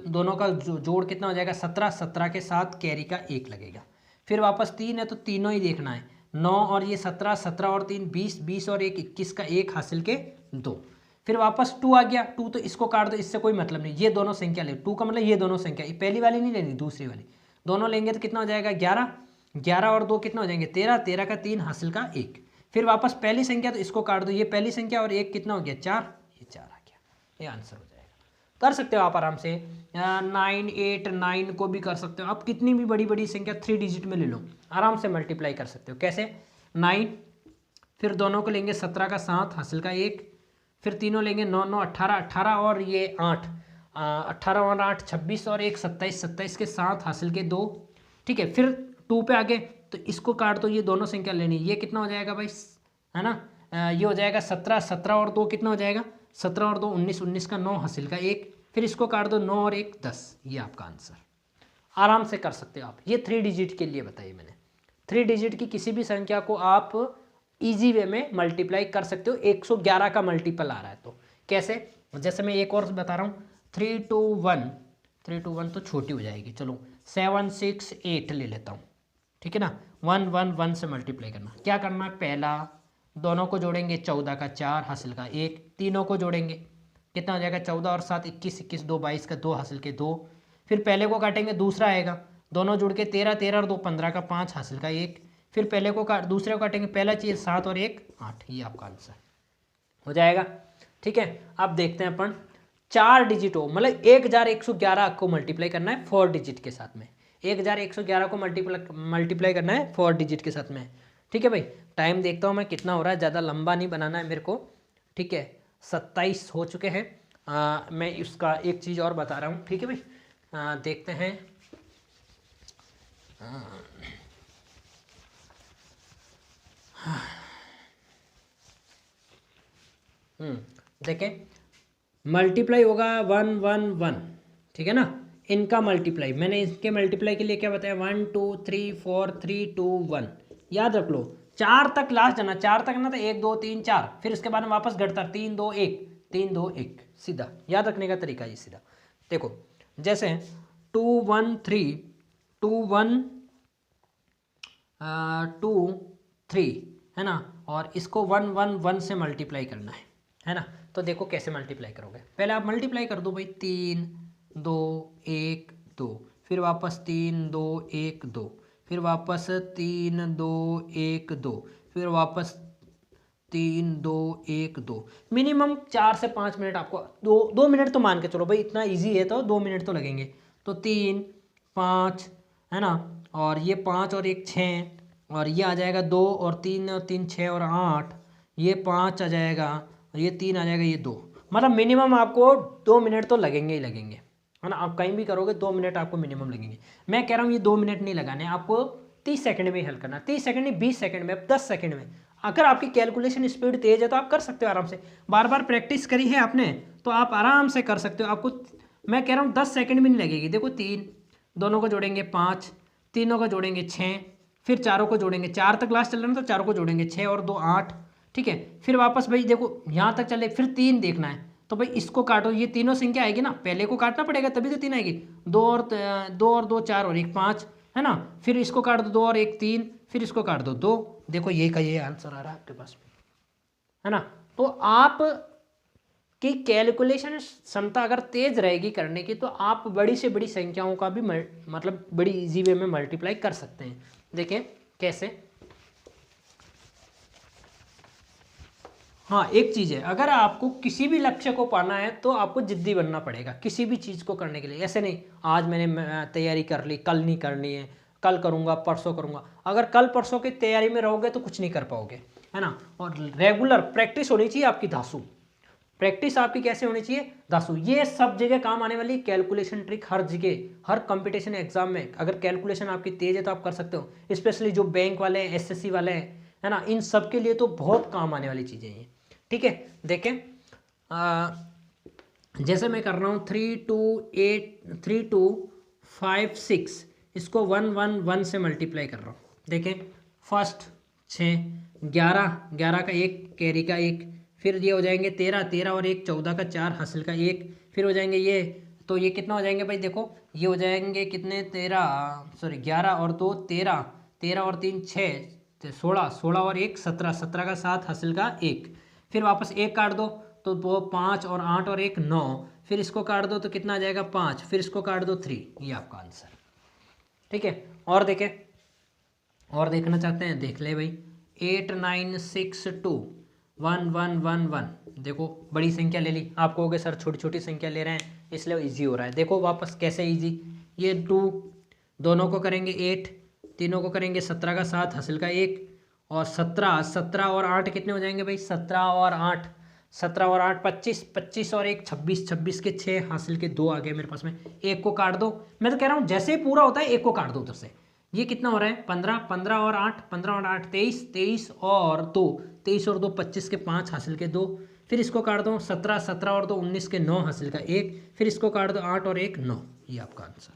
दोनों का जोड़ कितना हो जाएगा 17, 17 के साथ कैरी का 1 लगेगा। फिर वापस 3 है तो तीनों ही देखना है, 9 और ये 17, 17 और 3 20, 20 और 1 21 का 1 हासिल के 2। फिर वापस 2 आ गया, 2 तो इसको काट दो, इससे कोई मतलब नहीं, ये दोनों संख्या ले, 2 का मतलब ये दोनों संख्या, पहली वाली नहीं लेनी दूसरी वाली, दोनों लेंगे तो कितना हो जाएगा 11, 11 और 2 कितना हो जाएंगे 13, 13 का 3 हासिल का 1। फिर वापस पहली संख्या तो इसको काट दो, ये पहली संख्या और 1 कितना हो गया 4, ये 4 आ गया, ये आंसर हो जाएगा। कर सकते हो आप आराम से 9 8 9 को भी कर सकते हो आप, कितनी भी बड़ी बड़ी संख्या 3 डिजिट में ले लो, आराम से मल्टीप्लाई कर सकते हो। कैसे 9 फिर दोनों को लेंगे 17 का 7 हासिल का 1, फिर तीनों लेंगे 9 9 18, 18 और ये 8 18 और 8 26 और 1 27, 27 के 7 हासिल के 2। ठीक है, फिर 2 पे आगे तो इसको काट दो, ये दोनों संख्या लेनी, ये कितना हो जाएगा भाई, है ना, ये हो जाएगा 17, 17 और 2 कितना हो जाएगा 17 और 2 19, 19 का 9 हासिल का 1, फिर इसको काट दो 9 और 1 10, ये आपका आंसर। आराम से कर सकते हो आप, ये 3 डिजिट के लिए बताइए मैंने। 3 डिजिट की किसी भी संख्या को आप इजी वे में मल्टीप्लाई कर सकते हो, 111 का मल्टीपल आ रहा है तो कैसे, जैसे मैं एक और बता रहा हूँ 3 2 1, 3 2 1 तो छोटी हो जाएगी, चलो 7 6 8 ले लेता हूँ, ठीक है ना। 1 1 1 से मल्टीप्लाई करना, क्या करना है, पहला दोनों को जोड़ेंगे 14 का 4 हासिल का 1, तीनों को जोड़ेंगे कितना हो जाएगा 14 और 7 21, 21 2 22 का 2 हासिल के 2, फिर पहले को काटेंगे दूसरा आएगा, दोनों जुड़ के 13, 13 और 2 15 का 5 हासिल का 1, फिर पहले को दूसरे को काटेंगे, पहला चीज 7 और 1 8, ये आपका आंसर हो जाएगा। ठीक है, अब देखते हैं अपन 4 डिजिट हो, मतलब 1111 को मल्टीप्लाई करना है 4 डिजिट के साथ में, 1111 को मल्टीप्लाई करना है 4 डिजिट के साथ में। ठीक है भाई, टाइम देखता हूँ मैं कितना हो रहा है, ज़्यादा लंबा नहीं बनाना है मेरे को। ठीक है, 27 हो चुके हैं। मैं उसका एक चीज़ और बता रहा हूँ, ठीक है भाई, देखते हैं। देखें मल्टीप्लाई होगा 1 1 1, ठीक है ना, इनका मल्टीप्लाई मैंने इसके मल्टीप्लाई के लिए क्या बताया 1 2 3 4 3 2 1, याद रख लो 4 तक लास्ट जाना, 4 तक ना तो 1 2 3 4, फिर उसके बाद में वापस घटता 3 2 1 3 2 1, सीधा याद रखने का तरीका ये सीधा। देखो जैसे 2 1 3 2 1 2 3 है ना, और इसको 1 1 1 से मल्टीप्लाई करना है ना। तो देखो कैसे मल्टीप्लाई करोगे, पहले आप मल्टीप्लाई कर दो भाई 3 2 1 2, फिर वापस 3 2 1 2, फिर वापस 3 2 1 2, फिर वापस 3 2 1 2, मिनिमम 4 से 5 मिनट आपको, 2 मिनट तो मान के चलो भाई, इतना इजी है तो 2 मिनट तो लगेंगे। तो 3 5 है ना, और ये 5 और 1 6, और ये आ जाएगा 2 और 3 6 और 8, ये 5 आ जाएगा और ये 3 आ जाएगा, ये 2, मतलब मिनिमम आपको 2 मिनट तो लगेंगे ही लगेंगे, है ना। आप कहीं भी करोगे 2 मिनट आपको मिनिमम लगेंगे। मैं कह रहा हूँ ये 2 मिनट नहीं लगाने, आपको 30 सेकंड में हल करना, 30 सेकंड नहीं 20 सेकंड में, 10 सेकंड में। अगर आपकी कैलकुलेशन स्पीड तेज है तो आप कर सकते हो आराम से, बार बार प्रैक्टिस करी है आपने तो आप आराम से कर सकते हो। आपको मैं कह रहा हूँ 10 सेकंड भी नहीं लगेगी। देखो 3 दोनों को जोड़ेंगे 5, तीनों को जोड़ेंगे 6, फिर चारों को जोड़ेंगे, 4 तक लास्ट चल रहा है ना तो चारों को जोड़ेंगे 6 और 2 8, ठीक है। फिर वापस भाई देखो यहाँ तक चले, फिर 3 देखना है तो भाई इसको काटो, ये तीनों संख्या आएगी ना, पहले को काटना पड़ेगा तभी तो 3 आएगी, 2 और 2 4 और 1 5, है ना। फिर इसको काट दो 2 और 1 3, फिर इसको काट दो 2, देखो ये का ये आंसर आ रहा है आपके पास, है ना। तो आप की कैलकुलेशन क्षमता अगर तेज रहेगी करने की तो आप बड़ी से बड़ी संख्याओं का भी मतलब बड़ी इजी वे में मल्टीप्लाई कर सकते हैं। देखें कैसे, हाँ एक चीज़ है, अगर आपको किसी भी लक्ष्य को पाना है तो आपको जिद्दी बनना पड़ेगा किसी भी चीज़ को करने के लिए। ऐसे नहीं आज मैंने तैयारी कर ली कल नहीं करनी है, कल करूँगा परसों करूँगा, अगर कल परसों की तैयारी में रहोगे तो कुछ नहीं कर पाओगे, है ना। और रेगुलर प्रैक्टिस होनी चाहिए आपकी धांसू, प्रैक्टिस आपकी कैसे होनी चाहिए दासू, ये सब जगह काम आने वाली कैलकुलेशन ट्रिक, हर जगह हर कंपटीशन एग्जाम में अगर कैलकुलेशन आपकी तेज है तो आप कर सकते हो। स्पेशली जो बैंक वाले हैं, एसएससी वाले हैं, है ना, इन सब के लिए तो बहुत काम आने वाली चीज़ें हैं। ठीक है, देखें जैसे मैं कर रहा हूँ 3 2 इसको 1 1 1 से मल्टीप्लाई कर रहा हूँ। देखें फर्स्ट 6 11 का 1 कैरी का 1, फिर ये हो जाएंगे 13 और 1 14 का 4 हासिल का 1, फिर हो जाएंगे ये, तो ये कितना हो जाएंगे भाई, देखो ये हो जाएंगे कितने 11 और 2 13 और 3 6 16 और 1 17 का 7 हासिल का 1, फिर वापस 1 काट दो तो 2 5 और 8 और 1 9, फिर इसको काट दो तो कितना आ जाएगा 5, फिर इसको काट दो 3, ये आपका आंसर। ठीक है, और देखें, और देखना चाहते हैं देख ले भाई 8 9 6 2 1 1 1 1, देखो बड़ी संख्या ले ली, आपको हो गया सर छोटी छोटी संख्या ले रहे हैं इसलिए इजी हो रहा है। देखो वापस कैसे इजी, ये 2 दोनों को करेंगे 8, तीनों को करेंगे 17 का 7 हासिल का 1, और 17 और 8 कितने हो जाएंगे भाई, 17 और 8 25 और 1 26 के 6 हासिल के 2 आ गए मेरे पास में, एक को काट दो, मैं तो कह रहा हूँ जैसे पूरा होता है एक को काट दो उधर से, ये कितना हो रहा है 15 और 8 23 और 2 25 के 5 हासिल के 2, फिर इसको काट दो 17 और 2 19 के 9 हासिल का 1, फिर इसको काट दो 8 और 1 9, ये आपका आंसर।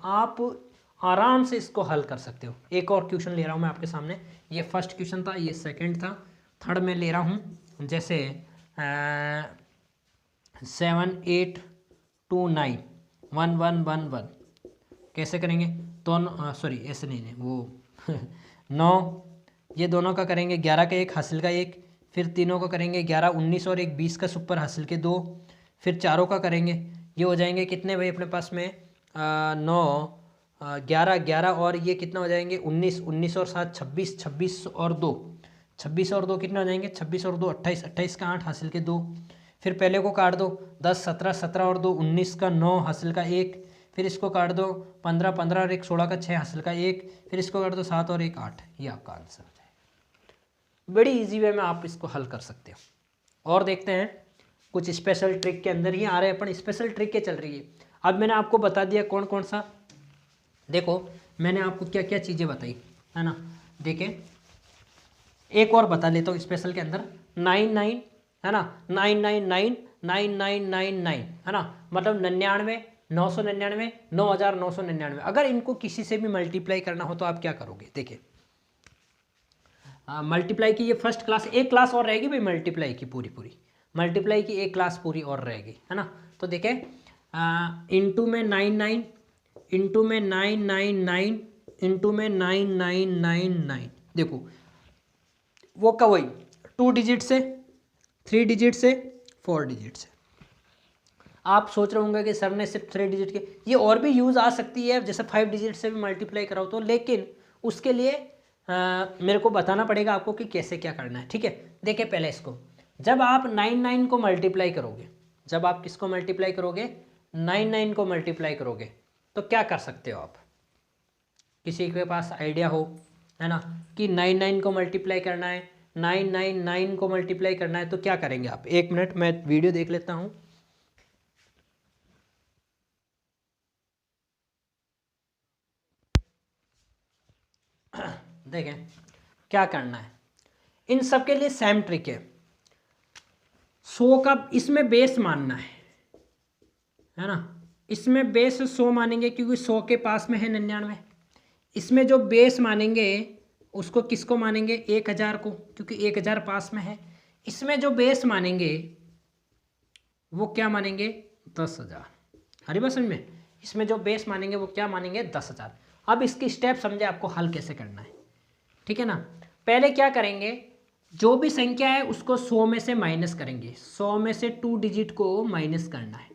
आप आराम से इसको हल कर सकते हो। एक और क्वेश्चन ले रहा हूँ मैं आपके सामने, ये फर्स्ट क्वेश्चन था, ये सेकंड था, थर्ड में ले रहा हूँ, जैसे 7 8 2 9 1 1 1 1, कैसे करेंगे दोनों, सॉरी ऐसे नहीं वो 9, ये दोनों का करेंगे 11 का 1 हासिल का 1, फिर तीनों का करेंगे 11 19 और 1 20 का सुपर हासिल के 2, फिर चारों का करेंगे, ये हो जाएंगे कितने भाई अपने पास में 9 11 और ये कितना हो जाएंगे 19 और 7 26 और 2 कितने हो जाएंगे 26 और 2 28 का 8 हासिल के 2, फिर पहले को काट दो 10 17 और 2 19 का 9 हासिल का 1, फिर इसको काट दो 15 और 1 16 का 6 हासिल का 1, फिर इसको काट दो 7 और 1 8, ये आपका आंसर हो जाएगा। बड़ी इजी वे में आप इसको हल कर सकते हो। और देखते हैं कुछ स्पेशल ट्रिक के अंदर ही आ रहे हैं अपन, स्पेशल ट्रिक के चल रही है। अब मैंने आपको बता दिया कौन कौन सा, देखो मैंने आपको क्या क्या चीज़ें बताई है ना, देखें एक और बता लेता हूँ स्पेशल के अंदर 99 है ना, 999 9999 है ना, मतलब 99 999 9999। अगर इनको किसी से भी मल्टीप्लाई करना हो तो आप क्या करोगे, देखिए मल्टीप्लाई की ये फर्स्ट क्लास, एक क्लास और रहेगी भाई मल्टीप्लाई की पूरी मल्टीप्लाई की एक क्लास पूरी और रहेगी है ना। तो देखें इंटू में 99 इंटू में 999 इंटू में 9999, देखो वो का वही 2 डिजिट से 3 डिजिट से 4 डिजिट से। आप सोच रहे होंगे कि सर ने सिर्फ 3 डिजिट के, ये और भी यूज़ आ सकती है जैसे 5 डिजिट से भी मल्टीप्लाई कराओ तो, लेकिन उसके लिए मेरे को बताना पड़ेगा आपको कि कैसे क्या करना है। ठीक है, देखिए पहले इसको, जब आप 99 को मल्टीप्लाई करोगे, जब आप किसको मल्टीप्लाई करोगे 99 को मल्टीप्लाई करोगे तो क्या कर सकते हो आप, किसी के पास आइडिया हो है ना कि 99 को मल्टीप्लाई करना है, 999 को मल्टीप्लाई करना है तो क्या करेंगे आप, एक मिनट मैं वीडियो देख लेता हूँ। देखें क्या करना है, इन सब के लिए सेम ट्रिक है। 100 का इसमें बेस मानना है ना, इसमें बेस 100 मानेंगे क्योंकि 100 के पास में है 99। इसमें जो बेस मानेंगे उसको किसको मानेंगे 1000 को, क्योंकि 1000 पास में है। इसमें जो बेस मानेंगे वो क्या मानेंगे 10,000। हरी बात समझ में, इसमें जो बेस मानेंगे वो क्या मानेंगे 10,000। अब इसकी स्टेप समझे आपको हल कैसे करना है, ठीक है ना। पहले क्या करेंगे, जो भी संख्या है उसको 100 में से माइनस करेंगे, 100 में से 2 डिजिट को माइनस करना है।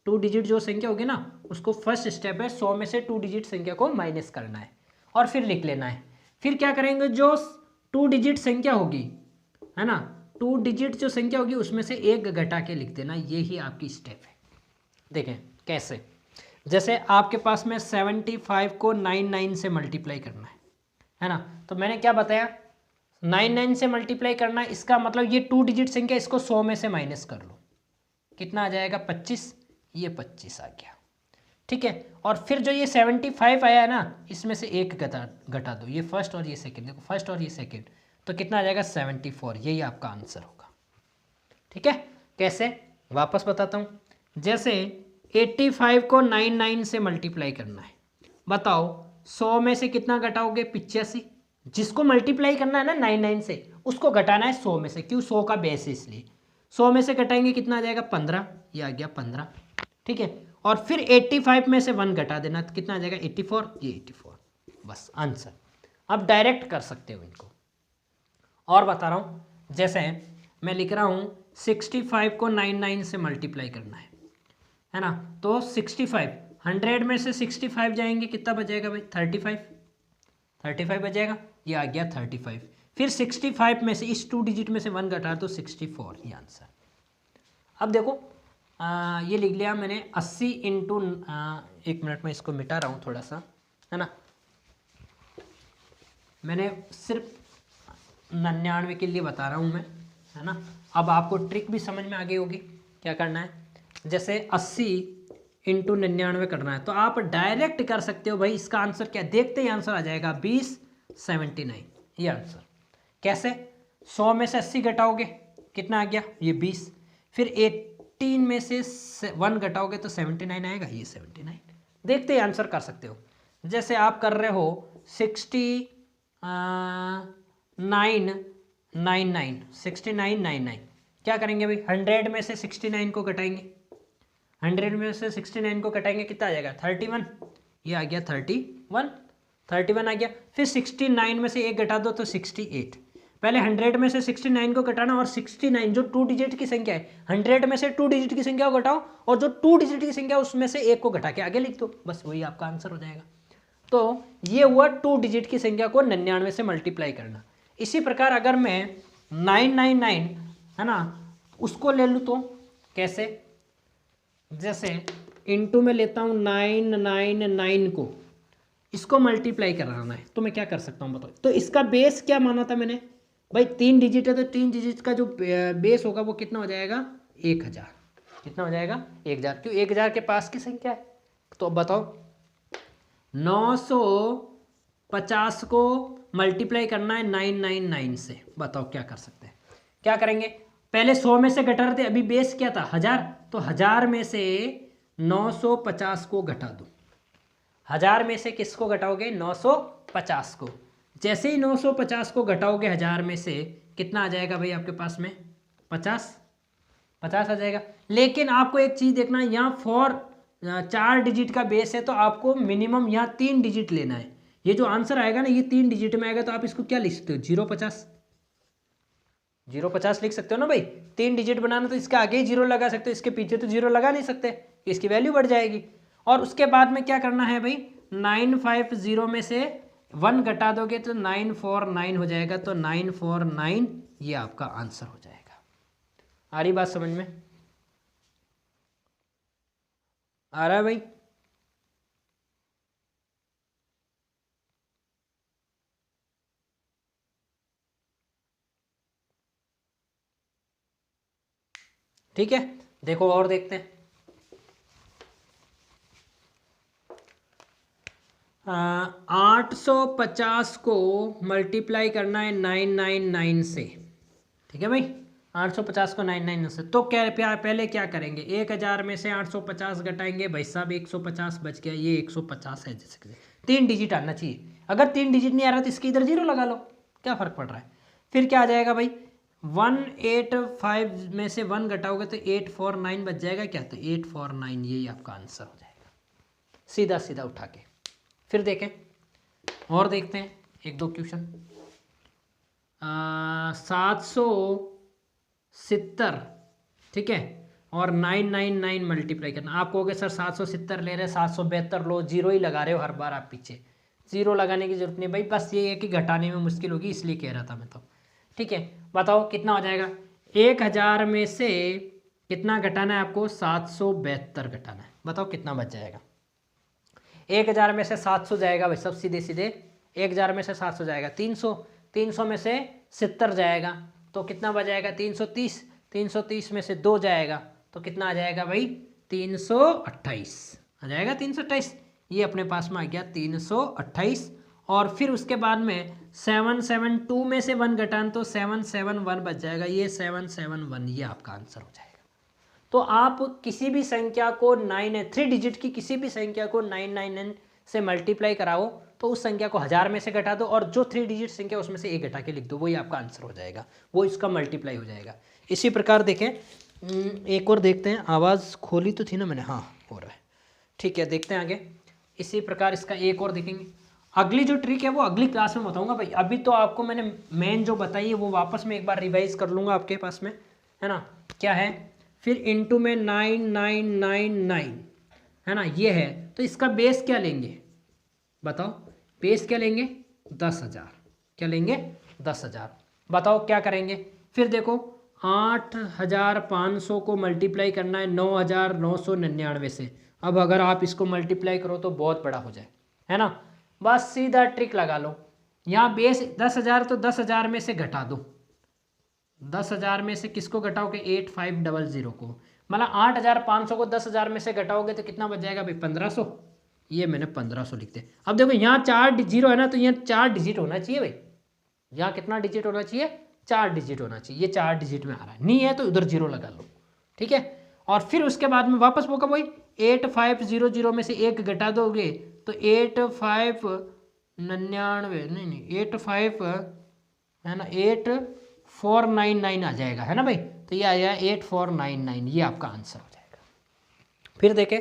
2 डिजिट जो संख्या होगी ना उसको फर्स्ट स्टेप है 100 में से 2 डिजिट संख्या को माइनस करना है और फिर लिख लेना है। फिर क्या करेंगे, जो 2 डिजिट संख्या होगी है ना, 2 डिजिट जो संख्या होगी उसमें से एक घटा के लिख देना, ये ही आपकी स्टेप है। देखें कैसे, जैसे आपके पास में 75 को 99 से मल्टीप्लाई करना है ना, तो मैंने क्या बताया 99 से मल्टीप्लाई करना है, इसका मतलब ये 2 डिजिट संख्या इसको 100 में से माइनस कर लो, कितना आ जाएगा 25, ये 25 आ गया। ठीक है। और फिर जो ये 75 आया है ना, इसमें से एक घटा दो, ये फर्स्ट और ये सेकंड, देखो फर्स्ट और ये सेकंड, तो कितना आ जाएगा 74, यही आपका आंसर होगा। ठीक है, कैसे वापस बताता हूँ। जैसे 85 को 99 से मल्टीप्लाई करना है, बताओ 100 में से कितना घटाओगे 85, जिसको मल्टीप्लाई करना है ना 99 से उसको घटाना है 100 में से, क्यों 100 का बेस है इसलिए। 100 में से घटाएंगे कितना आ जाएगा 15, ये आ गया 15। ठीक है, और फिर 85 में से 1 घटा देना तो कितना आ जाएगा 84, ये 84, बस आंसर। अब डायरेक्ट कर सकते हो इनको। और बता रहा हूँ, जैसे मैं लिख रहा हूँ 65 को 99 से मल्टीप्लाई करना है ना, तो 65 100 में से 65 जाएंगे, कितना बचेगा भाई 35 बचेगा, ये आ गया 35। फिर 65 में से इस 2 डिजिट में से 1 घटा तो 64, ये आंसर। अब देखो ये लिख लिया मैंने 80 इंटू, एक मिनट में इसको मिटा रहा हूँ थोड़ा सा, है ना, मैंने सिर्फ 99 के लिए बता रहा हूँ मैं, है ना। अब आपको ट्रिक भी समझ में आ गई होगी क्या करना है। जैसे 80 इंटू 99 करना है तो आप डायरेक्ट कर सकते हो भाई, इसका आंसर क्या, देखते ही आंसर आ जाएगा 2079, ये आंसर। कैसे, 100 में से 80 घटाओगे कितना आ गया ये 20, फिर 18 में से 1 घटाओगे तो 79 आएगा, ये 79, देखते ही आंसर कर सकते हो। जैसे आप कर रहे हो 6999, क्या करेंगे भाई 100 में से 69 को घटाएंगे, 100 में से 69 को घटाएंगे कितना आ जाएगा 31, ये आ गया 31 आ गया। फिर 69 में से 1 घटा दो तो 68, पहले 100 में से 69 को घटाना, और 69 जो 2 डिजिट की संख्या है 100 में से 2 डिजिट की संख्या को घटाओ, और जो 2 डिजिट की संख्या है उसमें से 1 को घटा के आगे लिख दो, बस वही आपका आंसर हो जाएगा। तो ये हुआ 2 डिजिट की संख्या को 99 से मल्टीप्लाई करना। इसी प्रकार अगर मैं 999 है ना उसको ले लूँ तो कैसे, जैसे इनटू में लेता हूँ 999 को, इसको मल्टीप्लाई कराना है तो मैं क्या कर सकता हूँ बताओ। तो इसका बेस क्या माना था मैंने भाई 3 डिजिट है, तो 3 डिजिट का जो बेस होगा वो कितना हो जाएगा 1000, कितना हो जाएगा 1000, क्यों 1000 के पास की संख्या है। तो अब बताओ 950 को मल्टीप्लाई करना है 999 से, बताओ क्या कर सकते हैं। क्या करेंगे, पहले 100 में से घटा रहे थे, अभी बेस क्या था 1000, तो 1000 में से 950 को घटा दो। 1000 में से किसको घटाओगे 950 को, जैसे ही 950 को घटाओगे 1000 में से कितना आ जाएगा भाई आपके पास में 50 आ जाएगा। लेकिन आपको एक चीज़ देखना है, यहाँ 4 डिजिट का बेस है तो आपको मिनिमम यहाँ 3 डिजिट लेना है। ये जो आंसर आएगा ना ये 3 डिजिट में आएगा, तो आप इसको क्या लिख सकते हो 050 लिख सकते हो ना भाई। 3 डिजिट बनाना तो इसके आगे ही 0 लगा सकते हो, इसके पीछे तो 0 लगा नहीं सकते, इसकी वैल्यू बढ़ जाएगी। और उसके बाद में क्या करना है भाई 950 में से 1 घटा दोगे तो 949 हो जाएगा, तो 949 ये आपका आंसर हो जाएगा। आ रही बात समझ में, आ रहा है भाई। ठीक है, देखो और देखते हैं। 850 को मल्टीप्लाई करना है 999 से, ठीक है भाई 850 को 999 से, तो क्या पहले क्या करेंगे 1000 में से 850 घटाएंगे, भाई साहब 150 बच गया, ये 150 है, जैसे 3 डिजिट आना चाहिए, अगर 3 डिजिट नहीं आ रहा तो इसके इधर 0 लगा लो, क्या फ़र्क पड़ रहा है। फिर क्या आ जाएगा भाई 185 में से 1 घटाओगे तो 849 बच जाएगा, क्या तो 849 यही आपका आंसर हो जाएगा, सीधा सीधा उठा के। फिर देखें और देखते हैं 1-2 क्वेश्चन। 770 ठीक है और 999 मल्टीप्लाई करना। आप कहोगे सर 770 ले रहे 772 लो, 0 ही लगा रहे हो हर बार आप पीछे, 0 लगाने की जरूरत नहीं भाई, बस ये है कि घटाने में मुश्किल होगी इसलिए कह रहा था मैं तो। ठीक है बताओ कितना हो जाएगा, 1000 में से कितना घटाना है आपको 772 घटाना है, बताओ कितना बच जाएगा। 1000 में से 700 जाएगा भाई सब सीधे सीधे, 1000 में से 700 जाएगा 300 में से 70 जाएगा तो कितना बच जाएगा 330 में से 2 जाएगा तो कितना आ जाएगा भाई 328, आ जाएगा 328। ये अपने पास में आ गया 328। और फिर उसके बाद में 772 में से 1 घटान तो 771 बच जाएगा, ये 771, ये आपका आंसर हो जाएगा। तो आप किसी भी संख्या को 3 डिजिट की किसी भी संख्या को 999 से मल्टीप्लाई कराओ तो उस संख्या को 1000 में से घटा दो और जो 3 डिजिट संख्या उसमें से 1 घटा के लिख दो, वही आपका आंसर हो जाएगा, वो इसका मल्टीप्लाई हो जाएगा। इसी प्रकार देखें, एक और देखते हैं। आवाज़ खोली तो थी ना मैंने, हाँ हो रहा है, ठीक है। देखते हैं आगे। इसी प्रकार इसका एक और देखेंगे। अगली जो ट्रिक है वो अगली क्लास में बताऊंगा भाई। अभी तो आपको मैंने मेन जो बताई है वो वापस में एक बार रिवाइज कर लूँगा आपके पास में, है ना। क्या है, फिर इनटू में 9999, है ना, ये है। तो इसका बेस क्या लेंगे बताओ, बेस क्या लेंगे, 10,000। क्या लेंगे, 10,000। बताओ क्या करेंगे। फिर देखो 8,500 को मल्टीप्लाई करना है 9,999 से। अब अगर आप इसको मल्टीप्लाई करो तो बहुत बड़ा हो जाए, है ना। बस सीधा ट्रिक लगा लो, यहाँ बेस 10,000 तो 10,000 में से घटा दो। 10,000 में से किसको घटाओगे, 8500 को। मतलब 8,500 को 10,000 में से घटाओगे तो कितना बच जाएगा भाई, 1500। ये मैंने 1500 लिखते। अब देखो यहाँ 4 जीरो है ना, तो यहाँ 4 डिजिट होना चाहिए भाई। यहाँ कितना डिजिट होना चाहिए, 4 डिजिट होना चाहिए। ये 4 डिजिट में आ रहा है, नहीं है तो उधर जीरो लगा लो, ठीक है। और फिर उसके बाद में वापस वो कब वही 8500 में से 1 घटा दोगे तो 8599 नहीं 85 है ना 8499 आ जाएगा, है ना भाई। तो ये आ जाएगा 8499, ये आपका आंसर हो जाएगा। फिर देखें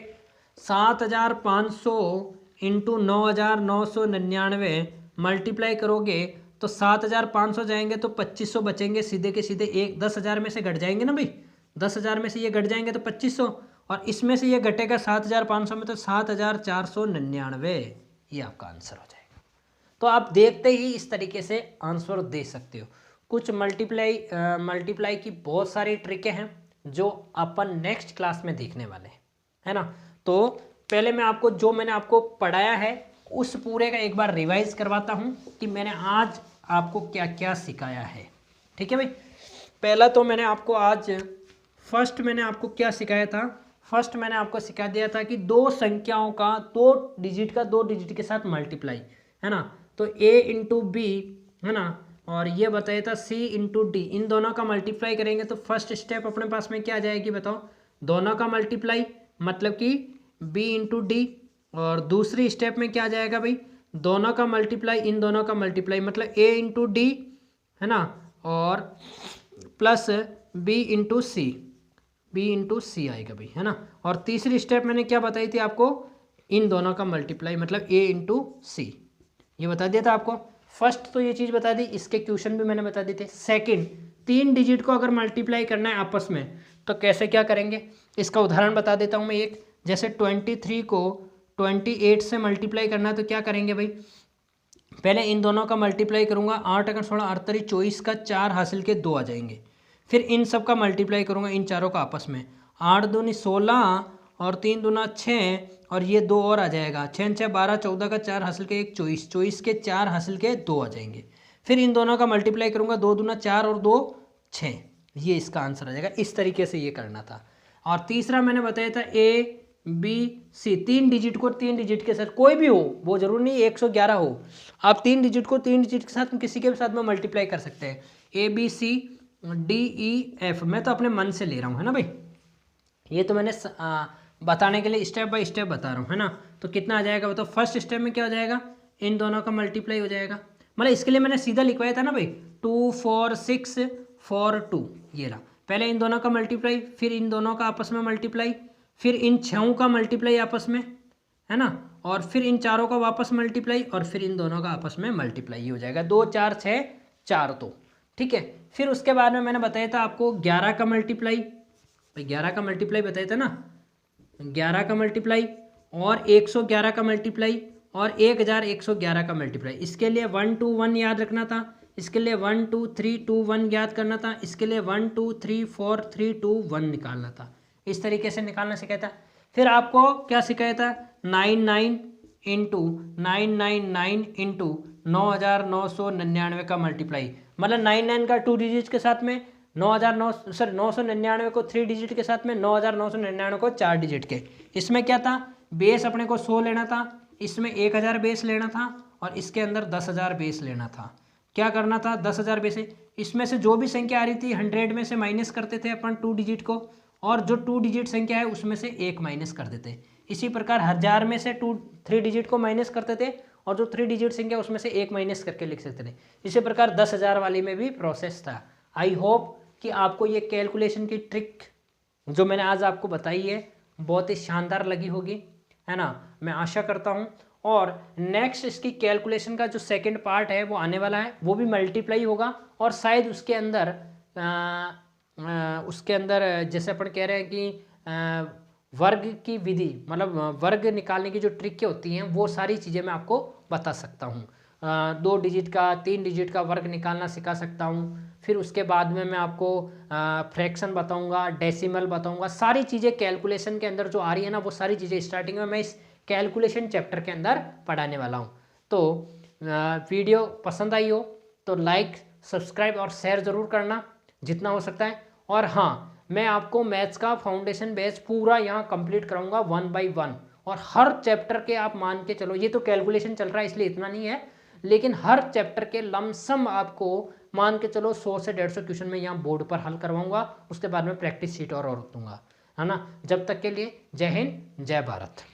7,500 इंटू 9,999 मल्टीप्लाई करोगे तो 7,500 जाएंगे तो 2,500 बचेंगे, सीधे के सीधे। 10,000 में से घट जाएंगे ना भाई, 10,000 में से ये घट जाएंगे तो 2,500, और इसमें से ये घटेगा 7,500 में तो 7,499, ये आपका आंसर हो जाएगा। तो आप देखते ही इस तरीके से आंसर दे सकते हो। कुछ मल्टीप्लाई की बहुत सारी ट्रिकें हैं जो अपन नेक्स्ट क्लास में देखने वाले हैं, है ना। तो पहले मैं आपको जो मैंने आपको पढ़ाया है उस पूरे का एक बार रिवाइज करवाता हूँ कि मैंने आज आपको क्या क्या सिखाया है, ठीक है भाई। पहला तो मैंने आपको आज फर्स्ट मैंने आपको क्या सिखाया था, फर्स्ट मैंने आपको सिखा दिया था कि दो संख्याओं का 2 डिजिट के साथ मल्टीप्लाई, है ना। तो a इंटू बी, है ना, और ये बताया था c इंटू डी, इन दोनों का मल्टीप्लाई करेंगे तो फर्स्ट स्टेप अपने पास में क्या आ जाएगी बताओ, दोनों का मल्टीप्लाई मतलब कि b इंटू डी। और दूसरी स्टेप में क्या आ जाएगा भाई, दोनों का मल्टीप्लाई, इन दोनों का मल्टीप्लाई मतलब a इंटू डी, है ना, और प्लस b इंटू सी, b इंटू सी आएगा भाई, है ना। और तीसरी स्टेप मैंने क्या बताई थी आपको, इन दोनों का मल्टीप्लाई मतलब a इंटू सी, ये बता दिया था आपको। फर्स्ट तो ये चीज़ बता दी, इसके क्वेश्चन भी मैंने बता दी थे। सेकंड, 3 डिजिट को अगर मल्टीप्लाई करना है आपस में तो कैसे क्या करेंगे, इसका उदाहरण बता देता हूँ मैं एक। जैसे 23 को 28 से मल्टीप्लाई करना है तो क्या करेंगे भाई, पहले इन दोनों का मल्टीप्लाई करूँगा, 8 अगर 16 38 24 का 4 हासिल के 2 आ जाएंगे। फिर इन सब का मल्टीप्लाई करूँगा इन चारों का आपस में, 8 दूनी 16 और 3 दूना 6 और ये 2 और आ जाएगा, 6 6 12 14 का 4 हासिल के 1 24, 24 के 4 हासिल के 2 आ जाएंगे। फिर इन दोनों का मल्टीप्लाई करूँगा, 2 दूना 4 और 2 6, ये इसका आंसर आ जाएगा। इस तरीके से ये करना था। और तीसरा मैंने बताया था ए बी सी, 3 डिजिट को 3 डिजिट के साथ, कोई भी हो, वो जरूर नहीं 111 हो, आप 3 डिजिट को 3 डिजिट के साथ किसी के साथ में मल्टीप्लाई कर सकते हैं। A B C D E F, मैं तो अपने मन से ले रहा हूँ, है ना भाई। ये तो मैंने बताने के लिए स्टेप बाय स्टेप बता रहा हूँ, है ना। तो कितना आ जाएगा बताओ, फर्स्ट स्टेप में क्या हो जाएगा, इन दोनों का मल्टीप्लाई हो जाएगा। मतलब इसके लिए मैंने सीधा लिखवाया था ना भाई, 2 4 6 4 2, ये रहा। पहले इन दोनों का मल्टीप्लाई, फिर इन दोनों का आपस में मल्टीप्लाई, फिर इन 6 का मल्टीप्लाई आपस में, है ना, और फिर इन चारों का वापस मल्टीप्लाई, और फिर इन दोनों का आपस में मल्टीप्लाई, ये हो जाएगा 2 4 6 4 तो, ठीक है। फिर उसके बाद में मैंने बताया था आपको 11 का मल्टीप्लाई, भाई 11 का मल्टीप्लाई बताया था ना, 11 का मल्टीप्लाई और 111 का मल्टीप्लाई और 1111 का मल्टीप्लाई। इसके लिए 1 2 1 याद रखना था, इसके लिए 1 2 3 2 1 याद करना था, इसके लिए 1 2 3 4 3 2 1 निकालना था। इस तरीके से निकालना सिखाया था। फिर आपको क्या सिखाया था, 99 इंटू 999 इंटू 9,999 का मल्टीप्लाई, मतलब 99 का 2 डिजिट के साथ में, 999 को 3 डिजिट के साथ में, 9,999 को 4 डिजिट के। इसमें क्या था, बेस अपने को 100 लेना था, इसमें 1000 बेस लेना था और इसके अंदर 10,000 बेस लेना था। क्या करना था, 10,000 बेस है, इसमें से जो भी संख्या आ रही थी 100 में से माइनस करते थे अपन 2 डिजिट को, और जो 2 डिजिट संख्या है उसमें से 1 माइनस कर देते। इसी प्रकार 1000 में से 3 डिजिट को माइनस करते थे और जो 3 डिजिट संख्या उसमें से 1 माइनस करके लिख सकते थे। इसी प्रकार 10,000 वाली में भी प्रोसेस था। आई होप कि आपको ये कैलकुलेशन की ट्रिक जो मैंने आज आपको बताई है बहुत ही शानदार लगी होगी, है ना। मैं आशा करता हूँ। और नेक्स्ट इसकी कैलकुलेशन का जो सेकंड पार्ट है वो आने वाला है, वो भी मल्टीप्लाई होगा और शायद उसके अंदर जैसे अपन कह रहे हैं कि वर्ग की विधि, मतलब वर्ग निकालने की जो ट्रिक होती हैं वो सारी चीज़ें मैं आपको बता सकता हूँ। 2 डिजिट का 3 डिजिट का वर्ग निकालना सिखा सकता हूँ। फिर उसके बाद में मैं आपको फ्रैक्शन बताऊंगा, डेसिमल बताऊंगा, सारी चीज़ें कैलकुलेशन के अंदर जो आ रही है ना वो सारी चीज़ें स्टार्टिंग में मैं इस कैलकुलेशन चैप्टर के अंदर पढ़ाने वाला हूँ। तो वीडियो पसंद आई हो तो लाइक, सब्सक्राइब और शेयर ज़रूर करना जितना हो सकता है। और हाँ, मैं आपको मैथ्स का फाउंडेशन बैच पूरा यहाँ कंप्लीट कराऊंगा 1 बाय 1, और हर चैप्टर के आप मान के चलो, ये तो कैलकुलेशन चल रहा है इसलिए इतना नहीं है, लेकिन हर चैप्टर के लमसम आपको मान के चलो 100 से 150 क्वेश्चन में यहाँ बोर्ड पर हल करवाऊंगा। उसके बाद में प्रैक्टिस शीट और दूंगा, है ना। जब तक के लिए जय हिंद, जय भारत।